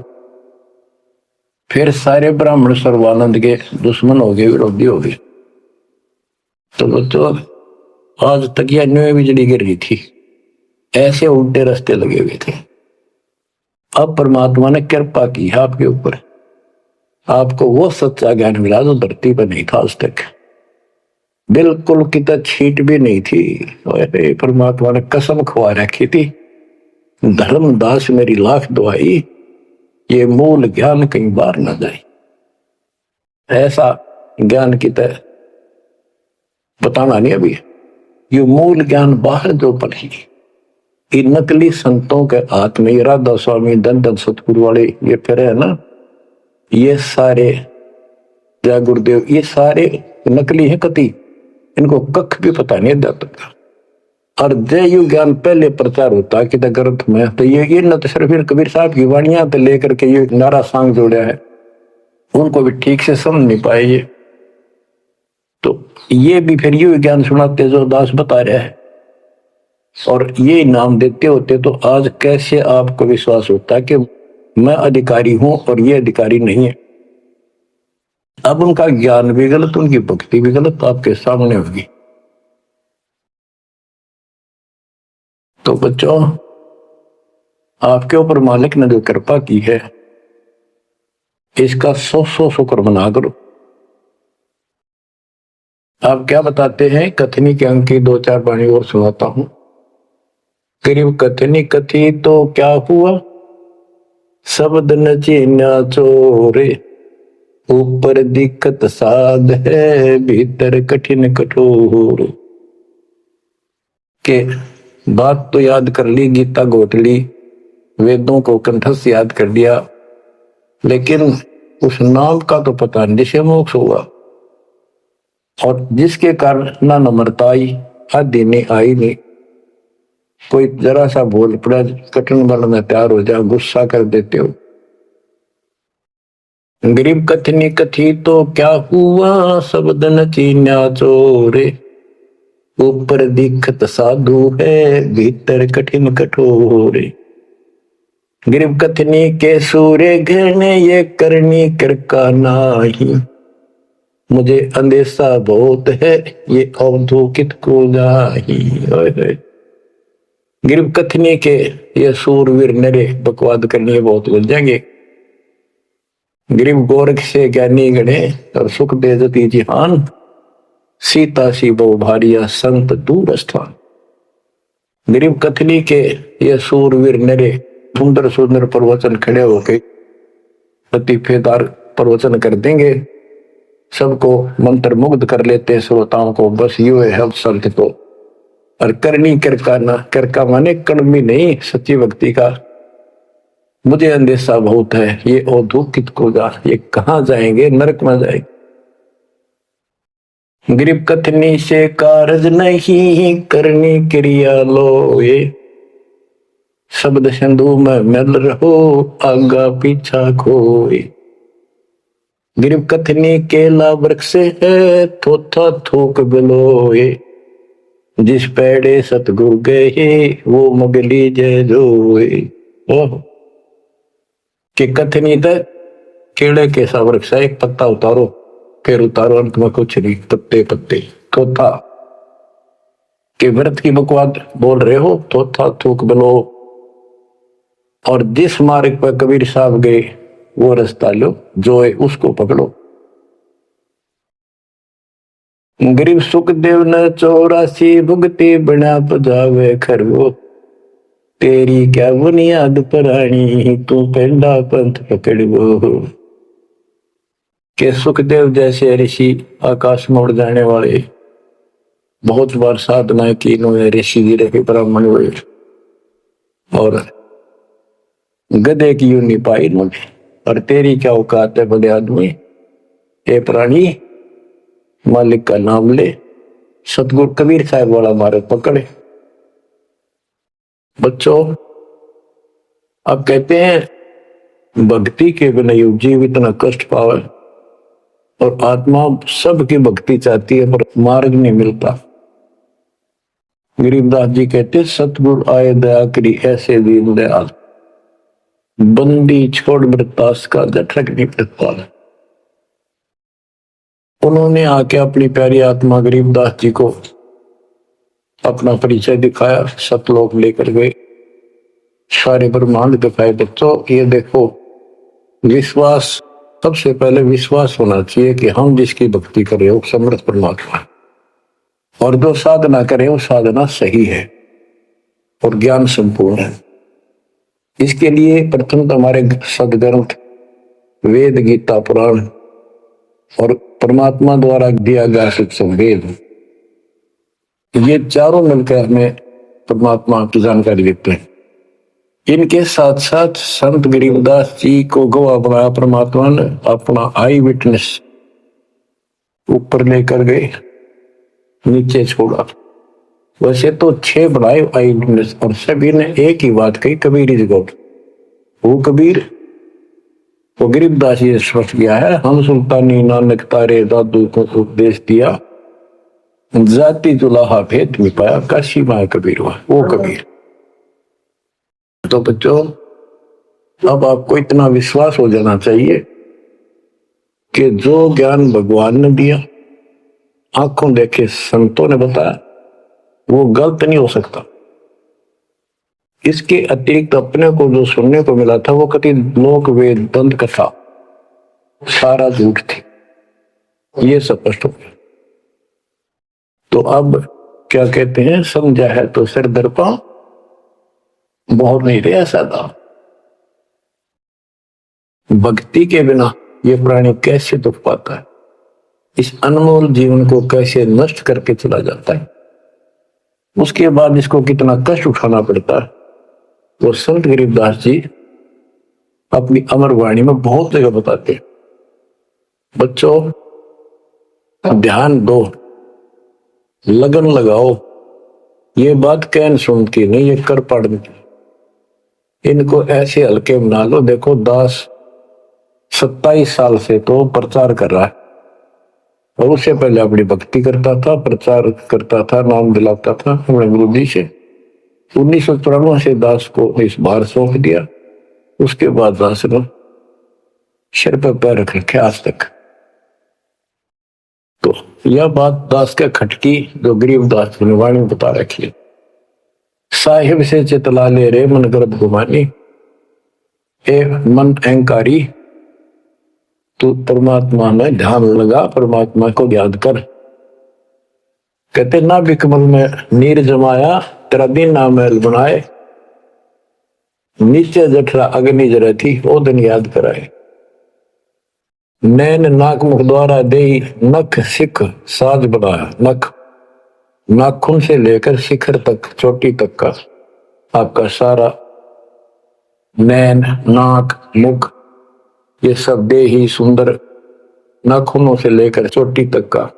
फिर सारे ब्राह्मण सर्वानंद के दुश्मन हो गए, विरोधी हो गए। तो बच्चों आज तक यह न्यू बिजली गिर रही थी, ऐसे उल्टे रास्ते लगे हुए थे। अब परमात्मा ने कृपा की आपके ऊपर, आपको वो सच्चा ज्ञान मिला जो धरती पर नहीं था आज तक, बिल्कुल कितना छीट भी नहीं थी। परमात्मा ने कसम खवा रखी थी, धर्मदास मेरी लाख दुआई, ये मूल ज्ञान कहीं बाहर न जाए। ऐसा ज्ञान की तरह बताना नहीं अभी। ये मूल ज्ञान बाहर जो पढ़ी, ये नकली संतों के हाथ में, राधा स्वामी धन धन सतगुरु वाले ये फिर है ना, ये सारे जय गुरुदेव, ये सारे नकली है कति, इनको कख भी पता नहीं जाता। और जय यु ज्ञान पहले प्रचार होता कि ग्रंथ में, तो ये न तो सिर्फ कबीर साहब की वाणियां तो लेकर के ये नारा सांग जोड़ा है, उनको भी ठीक से समझ नहीं पाए ये। तो ये भी फिर यू ज्ञान सुनाते जो दास बता रहा है, और ये नाम देते होते, तो आज कैसे आपको विश्वास होता कि मैं अधिकारी हूं और ये अधिकारी नहीं है। अब उनका ज्ञान भी गलत, उनकी भक्ति भी गलत आपके सामने होगी। तो बच्चों, आपके ऊपर मालिक ने जो कृपा की है, इसका 100 शुक्र मना करो। आप क्या बताते हैं, कथनी के अंक की 2-4 वाणी और सुनाता हूं। करीब कथनी कथी तो क्या हुआ, शब्द न चीन्या चोरे, ऊपर दिक्कत साध है, भीतर कठिन कठोर। के बात तो याद कर ली, गीता घोट ली, वेदों को कंठस्थ याद कर लिया, लेकिन उस नाम का तो पता नहीं जिसे मोक्ष होगा, और जिसके कारण ना नम्रता आई, आदि नहीं आई नहीं। कोई जरा सा बोल पड़ा, कटन बनने तैयार हो जाओ, गुस्सा कर देते हो। गरीब कथनी कथी तो क्या हुआ, शब्द न चीन्या चोरे, ऊपर दिखत साधु है, भीतर कठिन कठोर। गरीब कथनी के सूर्य घृणे, ये करनी करका नाही, मुझे अंदेशा बहुत है, ये अवधूकित को जाही। गरीब कथनी के ये सूरवीर नरे बकवाद करनी बहुत लग जाएंगे। गरीब गोरख से ज्ञानी गणे, और सुख दे जती जिहान, सीता सी बहु भारिया संत दूर स्थान। गरीब कथनी के ये सूरवीर नरे सुंदर सुंदर प्रवचन खड़े होके लतीफेदार प्रवचन कर देंगे, सबको मंत्र मुग्ध कर लेते हैं श्रोताओं को, बस यू है हम संत को। और करनी करका ना, करका माने कड़मी नहीं, सच्ची भक्ति का मुझे अंदेशा बहुत है, ये औधुकित को जा, ये कहां जाएंगे, नरक में जाएंगे। गरीब कथनी से कारज नहीं, करनी क्रिया लो, ये शब्द सिंधु में मिल रहो, आगा पीछा खोए। गरीब कथनी केला वृक्ष है, थोथा थोक बिलोए, जिस पेड़े सतगुरु गए, वो मगली जय जोए। ओह, कि कथनी तक केड़े के सा वृक्ष है, एक पत्ता उतारो फिर उतारो, अंत में कुछ नहीं, पत्ते पत्ते। थोथा के व्रत की बकवाद बोल रहे हो, थोथा थूक बिलो, और जिस मार्ग पर कबीर साहब गए वो रास्ता लो, जो है उसको पकड़ो। गरीब सुखदेव ने 84 भुगती बना पजावे खरगो, तेरी क्या बुनियाद परानी, तू पेंडा पंथ पकड़ो। के सुखदेव जैसे ऋषि आकाश में उड़ जाने वाले, बहुत बार साधना की इन्होंने, ऋषि जी रहे, ब्राह्मण हुए, और गधे की यूं नहीं पाई इन्होंने। और तेरी क्या औकात है बड़े आदमी, ए प्राणी, मालिक का नाम ले। सतगुरु कबीर साहब वाला मार्ग पकड़े। बच्चों, अब कहते हैं भक्ति के बिना युग जीव इतना कष्ट पावे, और आत्मा सबकी भक्ति चाहती है पर मार्ग नहीं मिलता। गरीबदास जी कहते सतगुरु आए दया करी, ऐसे दीन दयाल, बंदी छोड़ मृतास का जठरक नहीं प्रतिपाल। उन्होंने आके अपनी प्यारी आत्मा गरीबदास जी को अपना परिचय दिखाया, सतलोक लेकर गए, सारे ब्रह्मांड दिखाए। बच्चों, ये देखो, विश्वास, सबसे पहले विश्वास होना चाहिए कि हम जिसकी भक्ति करें वो समर्थ परमात्मा, और जो साधना करें वो साधना सही है और ज्ञान संपूर्ण है। इसके लिए प्रथम तो हमारे सदग्रंथ वेद, गीता, पुराण और परमात्मा द्वारा दिया गया शिक्षण वेद, ये चारों मिलकर हमें परमात्मा की जानकारी देते हैं। इनके साथ साथ संत गरीबदास जी को गवाह बनाया परमात्मा ने, अपना आई विटनेस ऊपर लेकर गए, नीचे छोड़ा। वैसे तो 6 बनाए आई विटनेस और सभी ने एक ही बात कही, कबीर इज गॉड। वो कबीर, वो गरीबदास जी स्पष्ट किया है, हम सुल्तानी नानक तारे दादू को उपदेश दिया, जाति जुलाहा भेद मिटाया, काशी माँ कबीर हुआ, वो कबीर। तो बच्चों, अब आपको इतना विश्वास हो जाना चाहिए कि जो ज्ञान भगवान ने दिया, आंखों देखे संतों ने बताया, वो गलत नहीं हो सकता। इसके अतिरिक्त अपने को जो सुनने को मिला था वो कति लोक वेद दंत कथा सारा झूठ थी, ये स्पष्ट हो गया। तो अब क्या कहते हैं, समझा है तो सिर दर्पा, बहुत नहीं रहा सादा। भक्ति के बिना ये प्राणी कैसे दुख पाता है, इस अनमोल जीवन को कैसे नष्ट करके चला जाता है, उसके बाद इसको कितना कष्ट उठाना पड़ता है। वो संत गरीबदास जी अपनी अमर वाणी में बहुत जगह बताते हैं। बच्चों, ध्यान दो, लगन लगाओ, ये बात कहन सुनती नहीं, ये कर पड़ती। इनको ऐसे हल्के बना लो। देखो, दास 27 साल से तो प्रचार कर रहा है, और उससे पहले अपनी भक्ति करता था, प्रचार करता था, नाम दिलाता था अपने गुरु जी से। 1994 से दास को इस बार सौंप दिया। उसके बाद दास ने सिर पर पैर रख रखे आज तक। तो यह बात दास के खटकी जो गरीबदास ने वाणी बता रखी है। साहिब से चितला ले रे मन गर्भ गुमानी, ए मन अहंकारी, तू परमात्मा में ध्यान लगा, परमात्मा को याद कर। कहते ना बिकमल में नीर जमाया, तेरा दिन ना महल बनाए, नीचे जठरा अग्नि जरे थी, ओ दिन याद कराए। नैन नाक मुख द्वारा दे नख सिख साज बनाया, नख नाखून से लेकर शिखर तक, चोटी तक का आपका सारा नैन नाक मुख, ये सब दे ही सुंदर, नाखूनों से लेकर चोटी तक का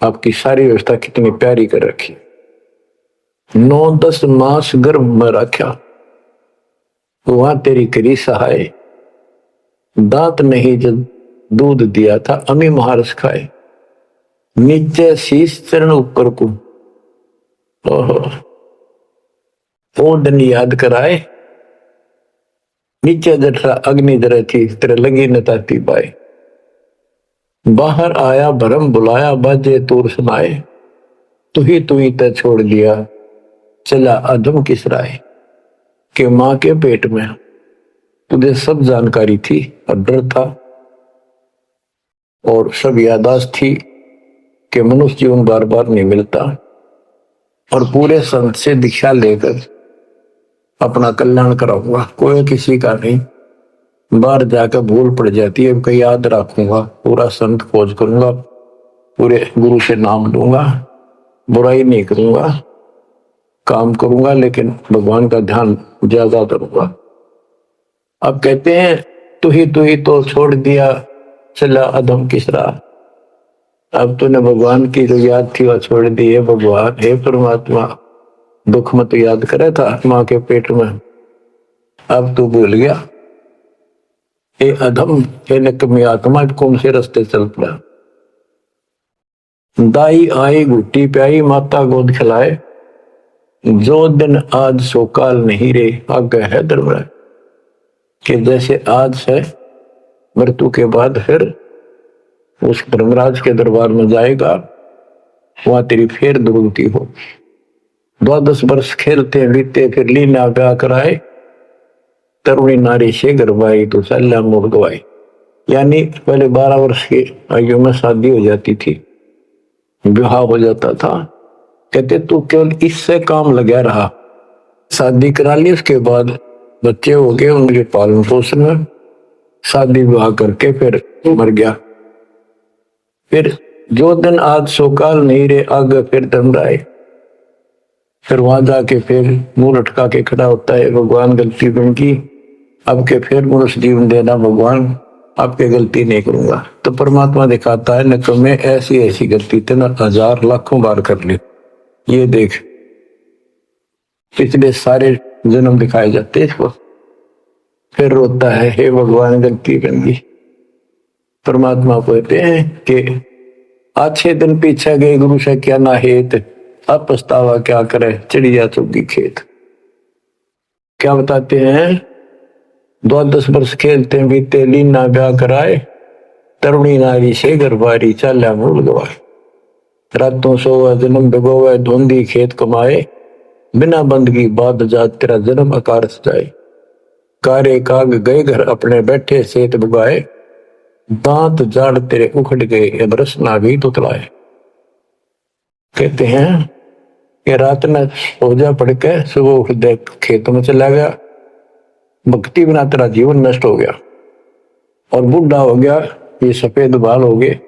आपकी सारी व्यवस्था कितनी प्यारी कर रखी। 9-10 मास गर्भ में रखा, वहां तेरी करी सहाय, दांत नहीं जब दूध दिया था, अमी महारस खाए, नीचे शीश चरण ऊपर को, ओ दिन याद कराए, नीचे जठरा अग्नि जरे थी, तेरे लगी न ताती बाए, बाहर आया भरम बुलाया, बाजे तूर सुनाए, तू ही तय छोड़ दिया, चला अधम किस राय, के मां के पेट में तुझे सब जानकारी थी और डर था और सब यादाश्त थी कि मनुष्य जीवन बार बार नहीं मिलता, और पूरे संत से दीक्षा लेकर अपना कल्याण कराऊंगा, कोई किसी का नहीं। बाहर जाकर भूल पड़ जाती है, कहीं याद रखूंगा, पूरा संत खोज करूंगा, पूरे गुरु से नाम लूंगा, बुराई नहीं करूंगा, काम करूंगा, लेकिन भगवान का ध्यान ज्यादा करूंगा। अब कहते हैं तू ही तो छोड़ दिया, चला अधम किस राह, अब तूने भगवान की जो याद थी वह छोड़ दी है। भगवान, हे परमात्मा, दुख मत याद करे था मां के पेट में, अब तू भूल गया। ए अधम, हे नकमी आत्मा, कौन से रास्ते चल पड़ा। दाई आई घुट्टी प्याई, माता गोद खिलाए, जो दिन आज सो काल नहीं रे, आगे है दरबार, कि जैसे आज है मृत्यु के बाद फिर उस धर्मराज के दरबार में जाएगा, वहां तेरी फिर दुर्गति हो। 12 वर्ष खेलते बीते, फिर लीला ब्याह कराए, तरुणी नारी से गरबाई तो सल्ला मोह गवाई। यानी पहले 12 वर्ष की आयु में शादी हो जाती थी, विवाह हो जाता था। कहते तू केवल इससे काम लगा रहा, शादी करा ली, उसके बाद बच्चे हो गए, उनके पालन पोषण में शादी विवाह करके फिर मर गया। फिर जो दिन आज सौकाल नहीं रहे, आगे फिर दम रहे। फिर वहां जाके फिर मुंह लटका के खड़ा होता है, भगवान गलती उनकी, अब के फिर मनुष्य जीवन देना भगवान, आपके गलती नहीं करूंगा। तो परमात्मा दिखाता है, न तो मैं ऐसी ऐसी गलती तेना 1000 लाखों बार कर ली, ये देख पिछले सारे जन्म दिखाए जाते इसको। फिर रोता है, हे भगवान गलती कर दी। परमात्मा कहते हैं कि अच्छे दिन पीछे गए गुरु से क्या ना हेत, अब पछतावा क्या करे चिड़िया चुगी खेत। क्या बताते हैं, 10 वर्ष खेलते बीते, लीना ब्याह कराए, तरुणी नारी से गरबारी, चाल्या मूल गवाए। रातों सोवा जन्म डगोवे, धुंधी खेत कमाए, बिना बंदगी बाद जात तेरा जन्म आकार सजाए। कारे काग गए घर अपने, बैठे सेत बुगाए, दांत जाड़ तेरे उखड़ गए, अब रसना भी तुतलाए। कहते हैं कि रात में सो जा पड़ के, सुबह उठ दे खेतों में चला गया, भक्ति बिना तेरा जीवन नष्ट हो गया। और बूढ़ा हो गया, ये सफेद बाल हो गए,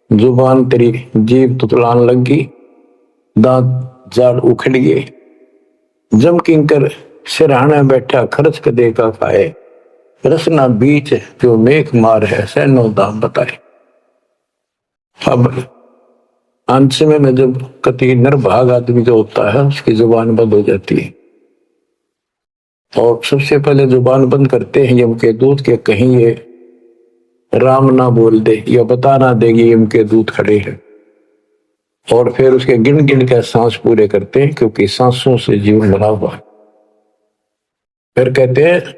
जुबान तेरी जीभ तुतलान लगी, दांत जाड़ उखड़ गए। जम किंकर सिरहाना बैठा, खर्च कदे का खाए, रसना बीच जो मेघ मार है, सैनो दाम बताए। अब अंत में जब कति निर्भाग आदमी जो होता है, उसकी जुबान बंद हो जाती है। और सबसे पहले जुबान बंद करते हैं यम के दूत के, कहीं ये राम ना बोल दे या बता ना देगी यम के दूत खड़े हैं। और फिर उसके गिन गिन के सांस पूरे करते हैं, क्योंकि सांसों से जीवन बना हुआ है। फिर कहते हैं,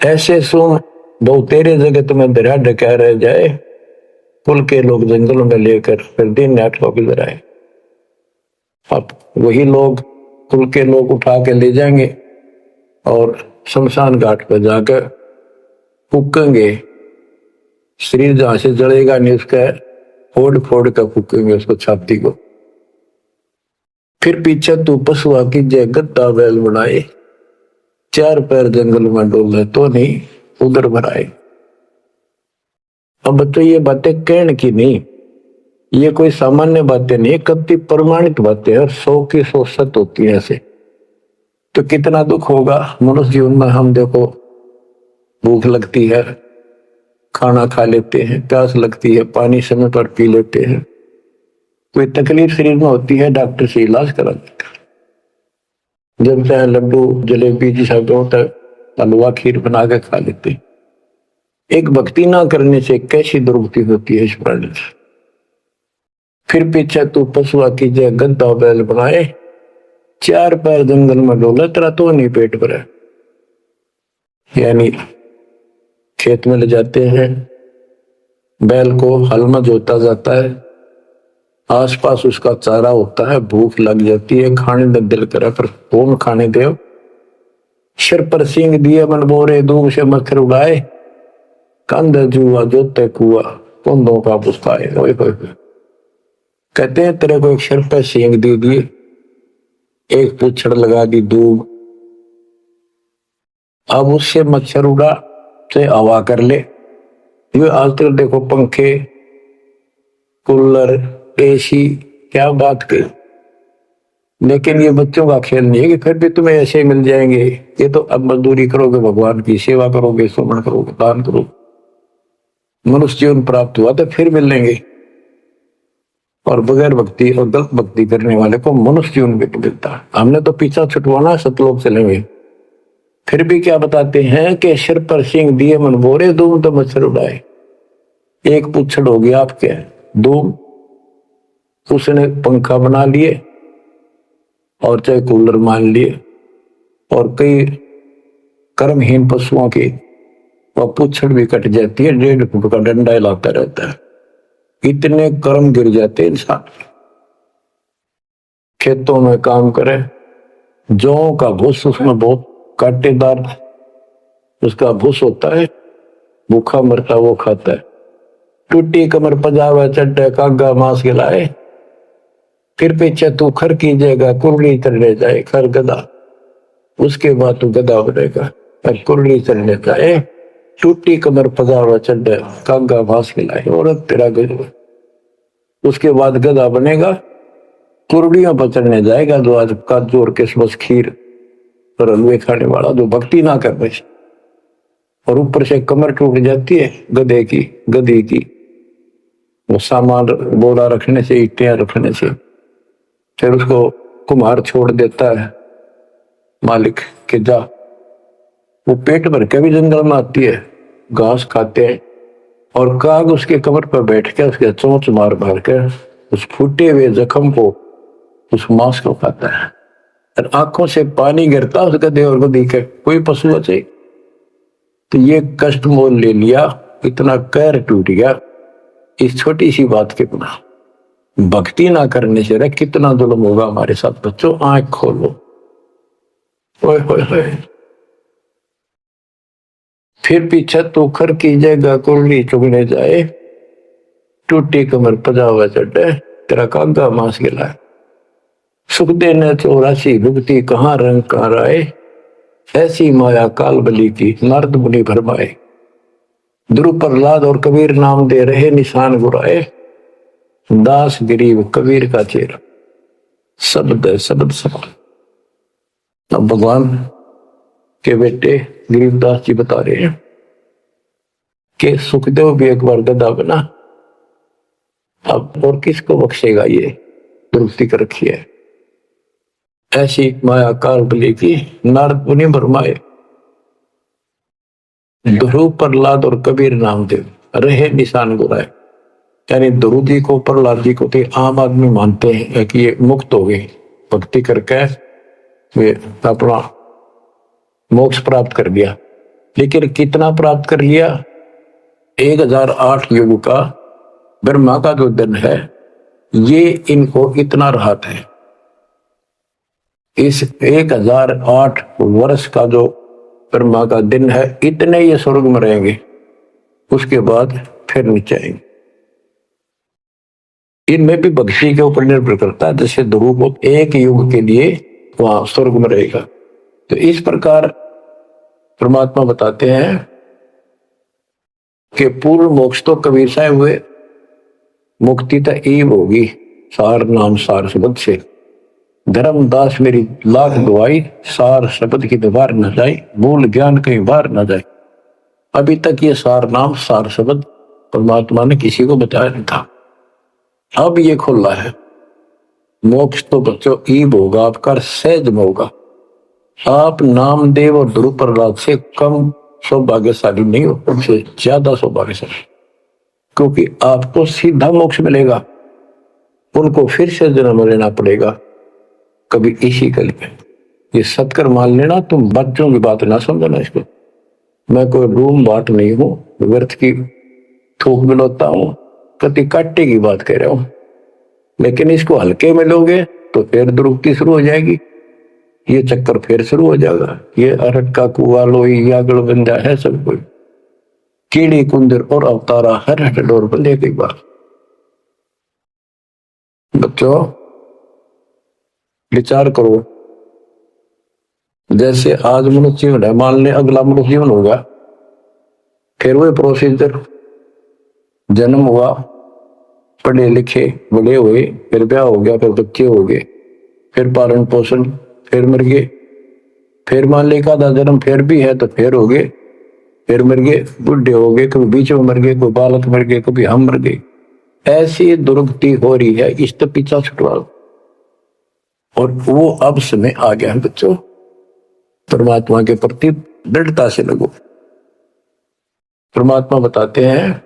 ऐसे सुन बहु तेरे जगत में दरिया ढका रह जाए, कुल के लोग जंगलों में लेकर फिर दिन नाट को गुजर आए। अब वही लोग, कुल के लोग उठा के ले जाएंगे और शमशान घाट पर जाकर फूकेंगे। शरीर जहां से जलेगा नहीं, उसका फोड़ फोड़ कर फूकेंगे उसको, छाती को। फिर पीछे तू पशुआ की जय गद्दा बैल बनाए, 4 पैर जंगल में डोले तो नहीं उधर भराए। अब तो ये बातें कहने की नहीं, ये कोई सामान्य बातें नहीं, कति प्रमाणित बातें हैं, 100 की 100 सत्य होती है ऐसे। तो कितना दुख होगा मनुष्य जीवन में। हम देखो, भूख लगती है, खाना खा लेते हैं, प्यास लगती है, पानी समय पर पी लेते हैं, कोई तकलीफ शरीर में होती है, डॉक्टर से इलाज करा देते हैं। जब चाहे लड्डू जलेबी जी सब होता है, हलवा खीर बना के खा लेते हैं। एक भक्ति ना करने से कैसी दुर्गति होती है इस प्राणी से। फिर पीछे तू पशुआ की जय गद्दा बैल बनाए, 4 पैर जंगल में डोला, तेरा तो नहीं पेट भरा। यानी खेत में ले जाते हैं, बैल को हल में जोता जाता है, आसपास उसका चारा होता है, भूख लग जाती है, खाने का दिल करा पर कौन खाने दे। सिर पर सींग दिए मन बोरे, दूर से मच्छर उड़ाए, कंध जुआ जोते कुआ, कुंदों का पुस्ताए। कहते हैं तेरे को एक सिर पर सींग दे दिए, एक पूछड़ लगा दी दूब, अब उससे मच्छर उड़ा से हवा कर ले। ये आजकल देखो पंखे, कूलर, एसी, क्या बात कही। लेकिन ये बच्चों का खेल नहीं है कि फिर भी तुम्हें ऐसे मिल जाएंगे। ये तो अब मजदूरी करोगे, भगवान की सेवा करोगे, सुमन करोगे, दान करोगे, मनुष्य जीवन प्राप्त हुआ तो फिर मिलेंगे। और बगैर भक्ति और गलत भक्ति करने वाले को मनुष्य जीवन भी मिलता है। हमने तो पीछा छुटवाना, सतलोक चलेंगे। फिर भी क्या बताते हैं कि सिर पर सिंह दिए मन बोरे, दूम तो मच्छर उड़ाए। एक पुच्छड़ हो गया आपके दूम, उसने पंखा बना लिए और चाहे कूलर मान लिए, और कई कर्महीन पशुओं की वह पुच्छड़ भी कट जाती है, 1.5 फुट का डंडा हिलाता रहता है। इतने कर्म गिर जाते इंसान। खेतों में काम करे, जौ का भूस उसमें बहुत कांटेदार उसका भूस होता है, भूखा मरता वो खाता है। टूटी कमर पजावा चड्डे कागा मांस खिलाए, फिर पीछे तू खर कीजिएगा कुरली चढ़े जाए खर गदा। उसके बाद तू गधा बनेगा। और कुर्ली चलने का टूटी कमर पजावा चढ़ कागा भास खिलाए औरत तेरा गजब। उसके बाद गधा बनेगा, कुर्डियों पर चढ़ने जाएगा, जो आज काजू और किशमिश खीर और हलवे खाने वाला, जो भक्ति ना कर रहे, और ऊपर से कमर टूट जाती है गधे की, गधी की, वो सामान बोरा रखने से, ईटियां रखने से। फिर उसको कुम्हार छोड़ देता है मालिक के जा। वो पेट भर के भी जंगल में आती है, घास खाते हैं, और काग उसके कमर पर बैठ के उसके चोंच मार मार कर उस फूटे हुए जख्म को, उस मांस को खाता है। और आंखों से पानी गिरता उस गधे और गधी के, कोई पशु बचे। तो ये कष्ट मोल ले लिया, इतना कहर टूट गया इस छोटी सी बात के बिना। भक्ति ना करने से रे कितना जुल्म होगा हमारे साथ। बच्चों आंख खोलो। ओए होए होए। फिर पीछे तोखर की जगह कुर्ली चुगने जाए, टूटी कमर पजावा चढ़े तेरा कागा मांस गिलाए। सुख देने 84 भुगती कहाँ रंग कहाँ राय, ऐसी माया काल बली की नारद मुनि भरमाए। ध्रुव प्रहलाद और कबीर नाम दे रहे निशान गुराए, दास गरीब कबीर का चेहरा शब्द शब्द समान। अब भगवान के बेटे गरीबदास जी बता रहे हैं कि सुखदेव भी एक बार गधा बना, अब और किसको बख्शेगा, ये दुरुस्ती कर रखी है। ऐसी माया काल बली की नारद मुनि भरमाए। ध्रुव प्रहलाद और कबीर नामदेव रहे निशान गुराए। यानी ध्रुव जी को, प्रहलाद जी को तो आम आदमी मानते हैं कि ये मुक्त हो गए, भक्ति करके वे अपना मोक्ष प्राप्त कर लिया। लेकिन कितना प्राप्त कर लिया? 1008 युग का ब्रह्मा का जो दिन है, ये इनको इतना राहत है। इस 1008 वर्ष का जो ब्रह्मा का दिन है, इतने ये स्वर्ग में रहेंगे, उसके बाद फिर नीचे आएंगे। इनमें भी भक्ति के ऊपर निर्भर करता है। जैसे ध्रुव को एक युग के लिए वहां स्वर्ग में रहेगा, तो इस प्रकार परमात्मा बताते हैं कि पूर्ण मोक्ष तो कबीर साहब हुए, मुक्ति तो ईव होगी सार नाम सार शब्द से। धर्मदास मेरी लाख दुआई, सार शब्द की दीवार न जाए, भूल ज्ञान कहीं बाहर न जाए। अभी तक ये सार नाम सार शब्द परमात्मा ने किसी को बताया नहीं था, अब ये खुला है। मोक्ष तो बच्चों ईब होगा आपका, सहज में होगा। आप नामदेव और ध्रुव प्रहलाद से कम सौभाग्यशाली नहीं हो, उनसे ज्यादा सौभाग्यशाली, क्योंकि आपको सीधा मोक्ष मिलेगा, उनको फिर से जन्म लेना पड़ेगा कभी इसी कल में। ये सत्कर मान लेना, तुम बच्चों की बात ना समझना इसको। मैं कोई रूम बाट नहीं हूं, व्यर्थ की थूक मिलोता हूं, कति काटे की बात कह रहा हूं। लेकिन इसको हल्के में लोगे तो फिर दुरुक्ति शुरू हो जाएगी, ये चक्कर फिर शुरू हो जाएगा। ये अरट का कुआ लोई यागड़ बंदा है सब कोई, कीड़ी कुंदर और अवतारा हर हट डोर बंदे की बात। बच्चों विचार करो, जैसे आज मनुष्य जीवन है, मान ले अगला मनुष्य जीवन होगा, फिर वही प्रोसीजर, जन्म हुआ, पढ़े लिखे बड़े हुए, फिर ब्याह हो गया, फिर बच्चे हो गए, फिर पालन पोषण, फिर मर गए, फिर मान ले का जन्म फिर भी है तो फिर हो गए, फिर मर गए, बुढ़े हो गए, कभी बीच में मर गए, कोई बालक मर गए, कभी हम मर गए। ऐसी दुर्गति हो रही है, इस तो पीछा छुटवाओ। और वो अब समय आ गया है बच्चों, परमात्मा के प्रति दृढ़ता से लगो। परमात्मा बताते हैं,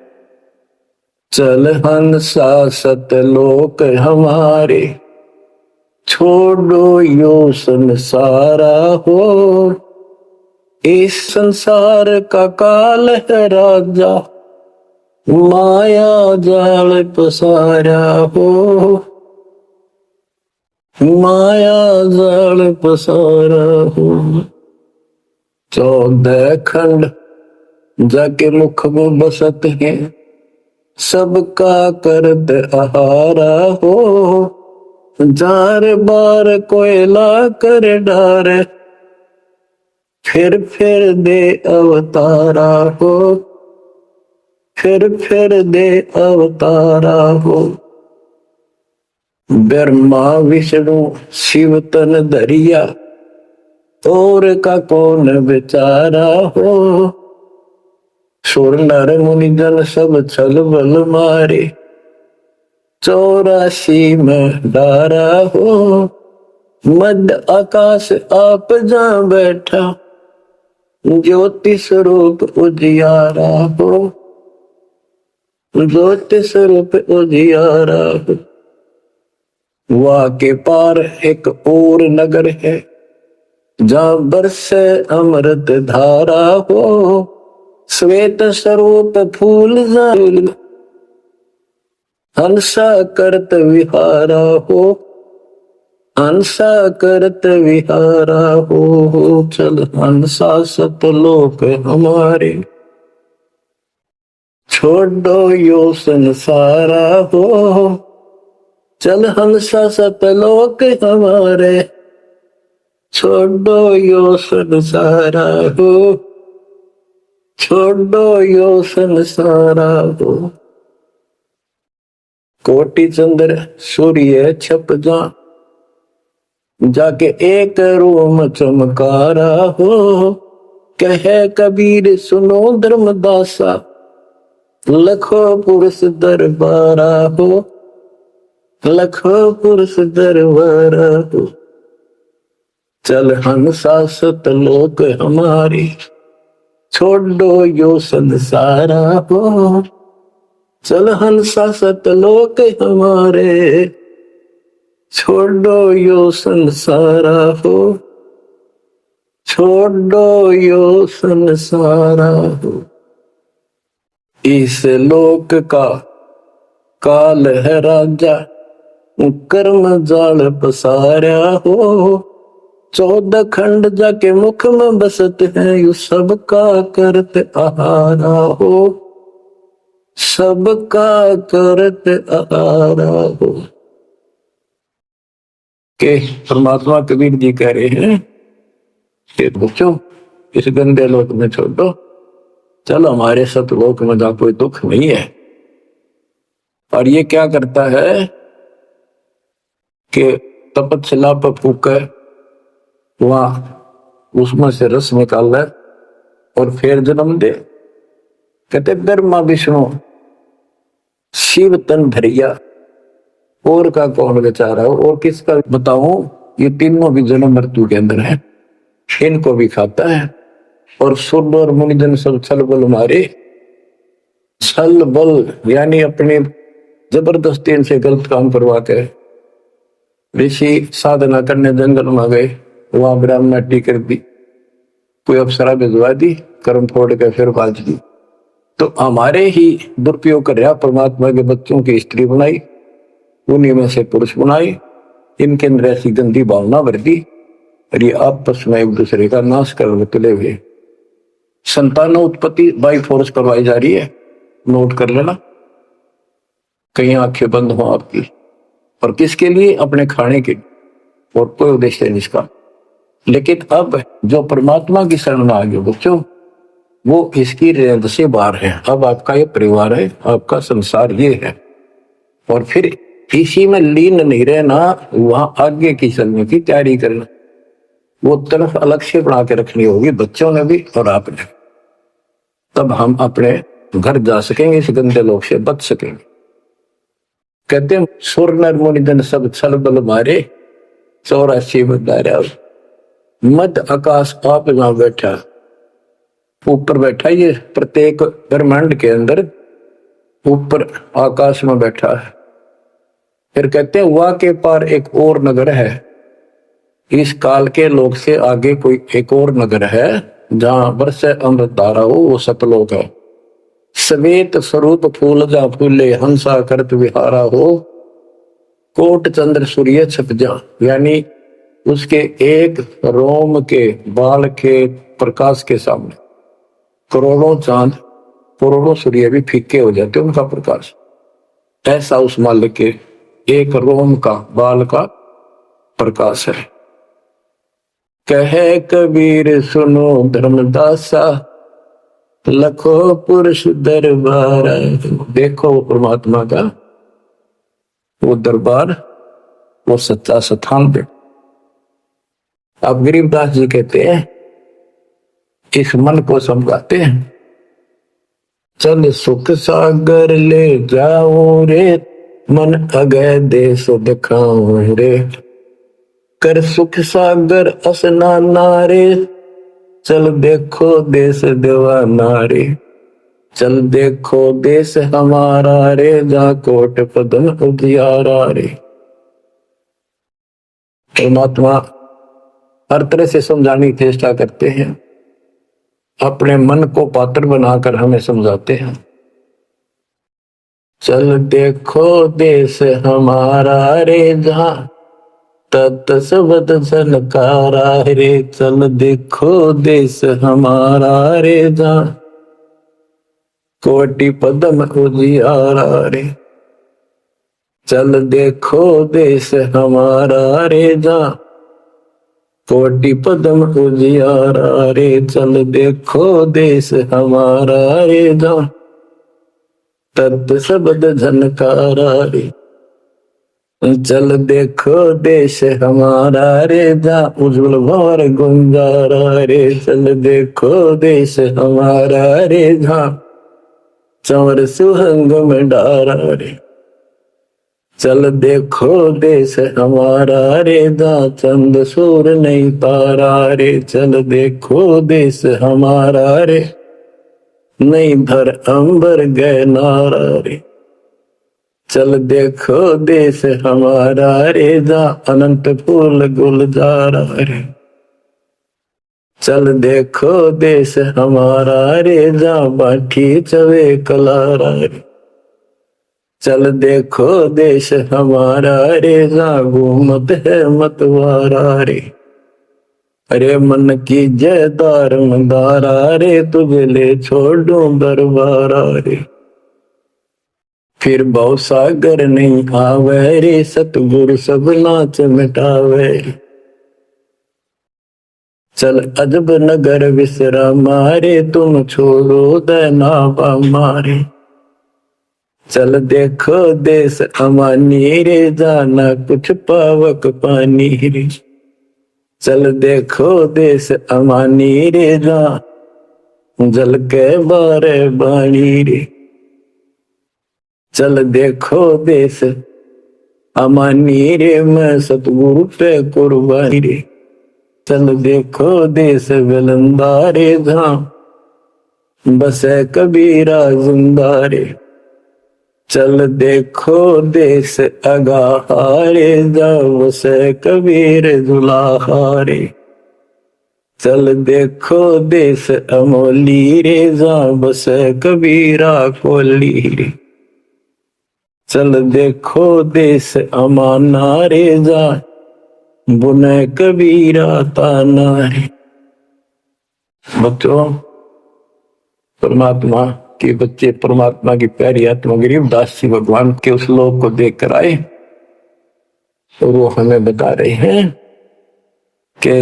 चल हंसा सतलोक हमारे, छोड़ो यो संसारा हो, इस संसार का काल है राजा, माया जाल पसारा हो, माया जाल पसारा हो। 14 खंड जाके मुख में बसत है, सबका करत आहारा हो, जार बार कोयला कर डार, फिर दे अवतारा हो, फिर दे अवतारा हो। ब्रह्मा विष्णु शिव तन धरिया, और का कौन बेचारा हो। सुर नर मुनि जन सब छल बल मारे, 84 में डारा हो। मध्य आकाश आप जा बैठा, ज्योति स्वरूप उजियारा हो, ज्योति स्वरूप उजियारा हो। वहाँ के पार एक और नगर है, जहाँ बरसे अमृत धारा हो। श्वेत स्वरूप फूल हंसा करत विहारा हो, हंसा करत विहारा हो। चल हंसा सतलोक हमारे, छोड़ो यो संसारा हो। चल हंसा सतलोक हमारे, छोड़ो यो संसारा हो, छोड़ो यो संसारा हो। कोटि चंद्र सूर्य छप जा, जाके एक रोम चमकारा हो। कहे कबीर सुनो धर्मदासा, लखो पुरुष दरबारा हो, लखो पुरुष दरबारा हो। चल हंसा सतलोक हमारी, छोड़ो यो संसारा हो। चल हंसा सतलोक हमारे, छोड़ो यो संसारा हो, छोड़ो यो संसारा हो। इस लोक का काल है राजा, कर्म जाल पसारा हो। 14 खंड जाके मुख में बसत है, यू सबका करत आहारा हो, सबका करत आहारा हो। के परमात्मा कबीर जी कह रहे हैं कि बच्चों इस गंदे लोक में छोड़ो, चलो हमारे सतलोक में जहाँ कोई दुख नहीं है। और ये क्या करता है कि तपतशिला पर फूके, वहां उसमें से रस निकाल है और फिर जन्म दे। कहते ब्रह्मा विष्णु शिव तन धरिया, और का कौन बेचारा हो, और किसका बताऊं। ये तीनों भी जन्म मृत्यु के अंदर है, इनको भी खाता है। और सुर और मुनिजन सब छल बल मारे, छल बल यानी अपने जबरदस्ती इनसे गलत काम करवा के ऋषि साधना करने जंगल में गए, वहां ब्राह्मणी कर दी, कोई अप्सरा भिजवा दी, कर्म फोड़ के फिर बाज दी। तो हमारे ही दुरुपयोग कर रहा, परमात्मा के बच्चों की स्त्री बनाई, उन्हीं में से पुरुष बनाई, इनके अंदर ऐसी गंदी भावना भर दी, और ये आपस में एक दूसरे का नाश करने तुले हुए। संतान उत्पत्ति बाई फोर्स करवाई जा रही है, नोट कर लेना, कहीं आंखें बंद हो आपकी। और किसके लिए? अपने खाने के, और कोई उद्देश्य नहीं इसका। लेकिन अब जो परमात्मा की शरण में आ गए बच्चों, वो इसकी रेंज से बाहर है। अब आपका ये परिवार है, आपका संसार ये है, और फिर इसी में लीन नहीं रहना, वहां आगे की चलने की तैयारी करना। वो तरफ अलग से बना के रखनी होगी, बच्चों ने भी और आपने। तब हम अपने घर जा सकेंगे, इस गंदे लोग से बच सकेंगे। कहते हैं सुर नर मुनिजन सब छल बल मारे, 84 बदारा। मध्य आकाश आप जहां बैठा, ऊपर बैठा, ये प्रत्येक ब्रह्मांड के अंदर ऊपर आकाश में बैठा है। फिर कहते हैं वहां के पार एक और नगर है, इस काल के लोक से आगे कोई एक और नगर है, जहां बरसे अमृत धारा हो, वो सतलोक है। श्वेत स्वरूप फूल जा फूले, हंसा करत विहारा हो। कोट चंद्र सूर्य छप जा, यानी उसके एक रोम के बाल के प्रकाश के सामने करोड़ों चांद, करोड़ों सूर्य भी फीके हो जाते उनका प्रकाश। ऐसा उस मालिक के एक रोम का बाल का प्रकाश है। कहे कबीर सुनो धर्मदासा, लखो पुरुष दरबार। देखो वो परमात्मा का वो दरबार, वो सच्चा स्थान पे। अब गरीबदास जी कहते हैं, इस मन को समझाते हैं, चल सुख सागर ले जाओ रे, मन अगय देश दिखाओ रे। कर सुख सागर स्नाना रे, चल देखो देश दीवाना रे। चल देखो देश हमारा रे, जा कोट पदम उजियारा रे। परमात्मा हर तरह से समझाने की चेष्टा करते हैं, अपने मन को पात्र बनाकर हमें समझाते हैं। चल देखो देश हमारा रे, जहां तत शब्द झलकारा रे। चल देखो देश हमारा रे, जहां कोटि पदम उजियारा रे। चल देखो देश हमारा रे, जहां कोटि पदम उजियारा रे। चल देखो देश हमारा रे, जहां तत् शब्द झनकारा रे। चल देखो देश हमारा रे, जहां उज्जवल भंवर गुंजारा रे। चल देखो देश हमारा रे, जहां चंवर सुहंग में डारा रे। चल देखो देश हमारा रे, जहां चंद सूर नहीं तारा रे। चल देखो देश हमारा रे, नहीं धर अंबर गए नारा रे। चल देखो देश हमारा रे, जहां अनंत फूल गुलजारा रे। चल देखो देश हमारा रे, जहां बाठी चवे कलारा रे। चल देखो देश हमारा रे, जहां घूमत है मतवारा रे। अरे मन की जयदार मंदारा रे, तुझे ले छोड़ू दरबारा रे। फिर भव सागर नहीं आवे रे, सतगुरु सब नाच मिटावे रे। चल अजब नगर विश्रामा रे, तुम छोड़ो देना मारे। चल देखो देश अमानी रे, जाना कुछ पावक पानी रे। चल देखो देश अमानी रे, जा जल के बारे बाणी रे। चल देखो देश अमानी रे, मैं सतगुरु पे कुर्बानी रे। चल देखो देश विलंदा रे, जहां बसे कबीरा जिंदा रे। चल देखो देश अगाहा रे, जहां बसे कबीर दुलाहा रे। चल देखो देश अमोली रे, जहां बसे कबीरा कोली रे। चल देखो देश अमाना रे, जहां बुने कबीरा ताना रे। बच्चों, परमात्मा के बच्चे, परमात्मा की प्यारी आत्मा गरीबदास जी भगवान के उस लोक को देख कर आए, और वो हमें बता रहे हैं कि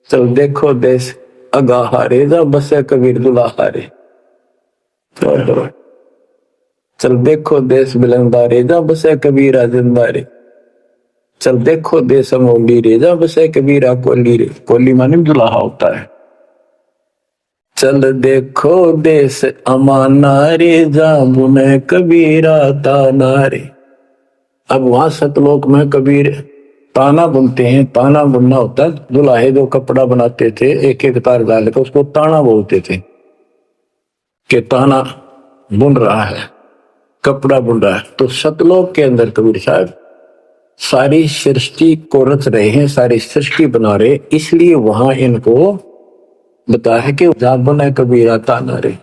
चल देखो देश अगाहा रे, जा बसे कबीर दुलाहा रे। चल देखो देश बिलंदा रे, जा बसे कबीरा जिंदा रे। चल देखो देश अमोली रे, जा बसे कबीरा कोली रे। कोली माने दुलाहा होता है। चल देखो देश अमाना रे, जा बुने कबीरा ताना रे। अब वहां सतलोक में कबीर ताना बुनते हैं। ताना बुनना होता है, दुल्हे जो कपड़ा बनाते थे एक एक तार डालकर, उसको ताना बोलते थे कि ताना बुन रहा है, कपड़ा बुन रहा है। तो सतलोक के अंदर कबीर साहब सारी सृष्टि को रच रहे हैं, सारी सृष्टि बना रहे, इसलिए वहां इनको बताया है कि जा बुने कबीरा ताना रे।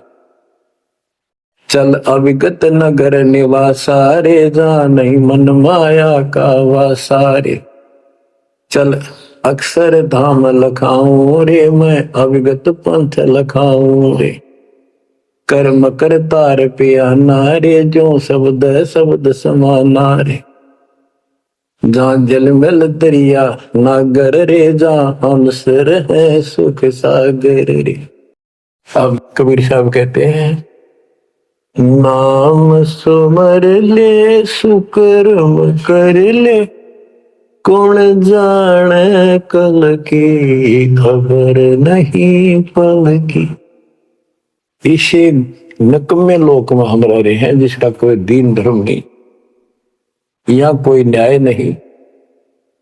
चल अविगत नगर निवासा रे, जा नहीं मन माया का वासा रे। चल अक्षर धाम लखाऊं रे, मैं अविगत पंथ लखाऊं रे। कर्म करतार पियाना रे, जो शब्द शब्द समाना रे। जहाँ जलमल दरिया नागर रे, जहाँ हंसर है सुख सागर रे। अब कबीर साहब कहते हैं, नाम सुमर ले सुकर्म कर ले, कौन जाने कल की खबर नहीं पल की। इसे नकमे लोक में हम रह रहे हैं जिसका कोई दीन धर्म नहीं, या कोई न्याय नहीं,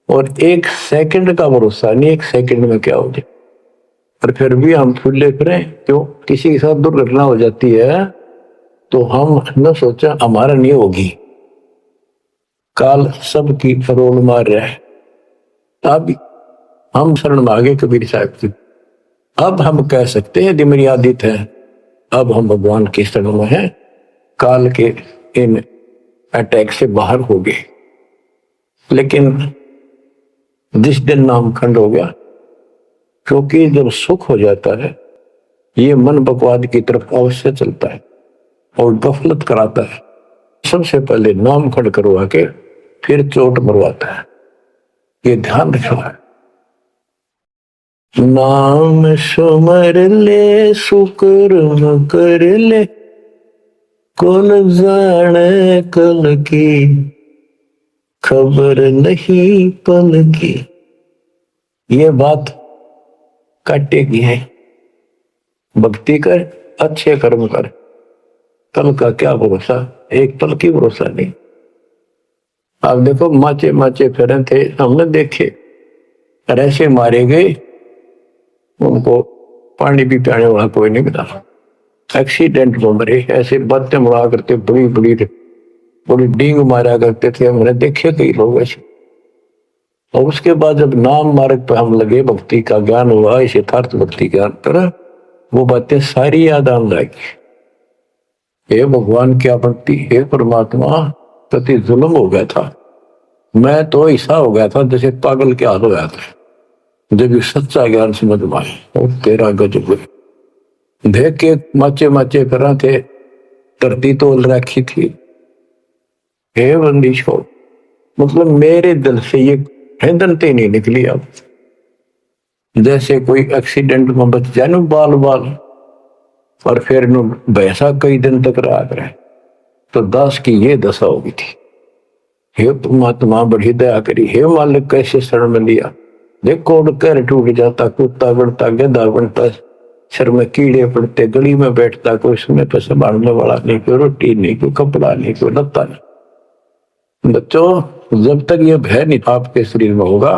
और एक सेकंड का भरोसा नहीं, एक सेकंड में क्या हो जाए। और फिर भी हम फुले फिरें क्यों? किसी के साथ दुर्घटना हो जाती है तो हम न सोचा हमारा नहीं होगी, काल सबकी रोल मार रहा है। अब हम शरण मांगे कबीर साहब की। अब हम कह सकते हैं यदि मेरी आदत है, अब हम भगवान के शरण में हैं, काल के इन अटैक से बाहर हो गए। लेकिन जिस दिन नामखंड हो गया, क्योंकि जब सुख हो जाता है ये मन बकवाद की तरफ अवश्य चलता है और गफलत कराता है। सबसे पहले नामखंड करवा के फिर चोट मरवाता है, ये ध्यान रखना है। नाम सुमर ले सुकर्म कर ले, कौन जाने कल की खबर नहीं पल की। ये बात काटेगी है। भक्ति कर, अच्छे कर्म कर, कल का क्या भरोसा, एक पल की भरोसा नहीं। आप देखो माचे माचे फिरे थे, हमने देखे ऐसे मारे गए, उनको पानी भी पियाने वाला कोई नहीं मिला, एक्सीडेंट में मरे। ऐसे बातें उड़ा करते बड़ी बड़ी बड़ी डींग मारा करते थे, हमने देखे कई लोग ऐसे। और उसके बाद जब नाम मार्ग पर हम लगे, भक्ति का ज्ञान हुआ, इस यथार्थ भक्ति ज्ञान पर, वो बातें सारी याद आने लगी। हे भगवान क्या भक्ति, हे परमात्मा, कति जुल्म हो गया था, मैं तो ऐसा हो गया था जैसे पागल के हाल हो गया था। जब ये सच्चा ज्ञान समझ में आया और तेरा गजब देख के माचे माचे कर रहे थे, धरती तोल रखी थी। हे बंदी छोड़, मतलब मेरे दिल से ये हैदनते नहीं निकली। अब जैसे कोई एक्सीडेंट में बच जाए ना बाल बाल, और फिर वैसा कई दिन तक रहा करे, तो दास की ये दशा होगी थी। हे परमात्मा बड़ी दया करी, हे मालिक कैसे शरण में लिया। देखो कर टूट जाता, कुत्ता बढ़ता, गधा बनता, सर में कीड़े पड़ते, गली में बैठता, कोई समय पर संभालने वाला नहीं, कोई रोटी नहीं, कोई कपड़ा नहीं, कोई लत्ता नहीं। बच्चों, जब तक ये भय नहीं आपके शरीर में होगा,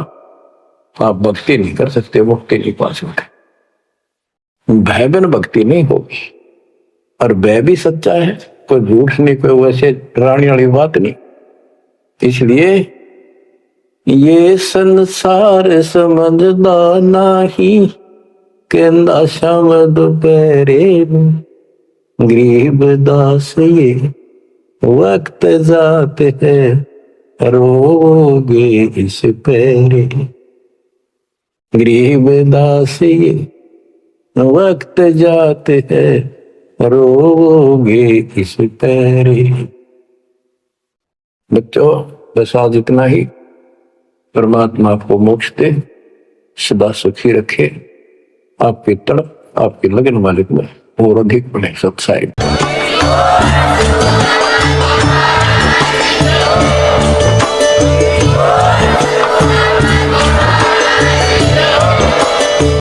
आप भक्ति नहीं कर सकते, मुक्ति नहीं पा सकते। भय बिन भक्ति नहीं होगी। और भय भी सच्चा है, कोई झूठ नहीं, कोई वैसे डराने वाली बात नहीं। इसलिए ये संसार समझदा नहीं, कहंदा शाम दोपहरे गरीब दास ये वक्त जाते है, रोगे इस पैरे। गरीब दास ये वक्त जाते है, रोगे इस पैरे। बच्चों, बस आज इतना ही। परमात्मा आपको मोक्ष दे, सदा सुखी रखे, आपकी तड़प, आपकी लगन मालिक में और अधिक बने सत्साई।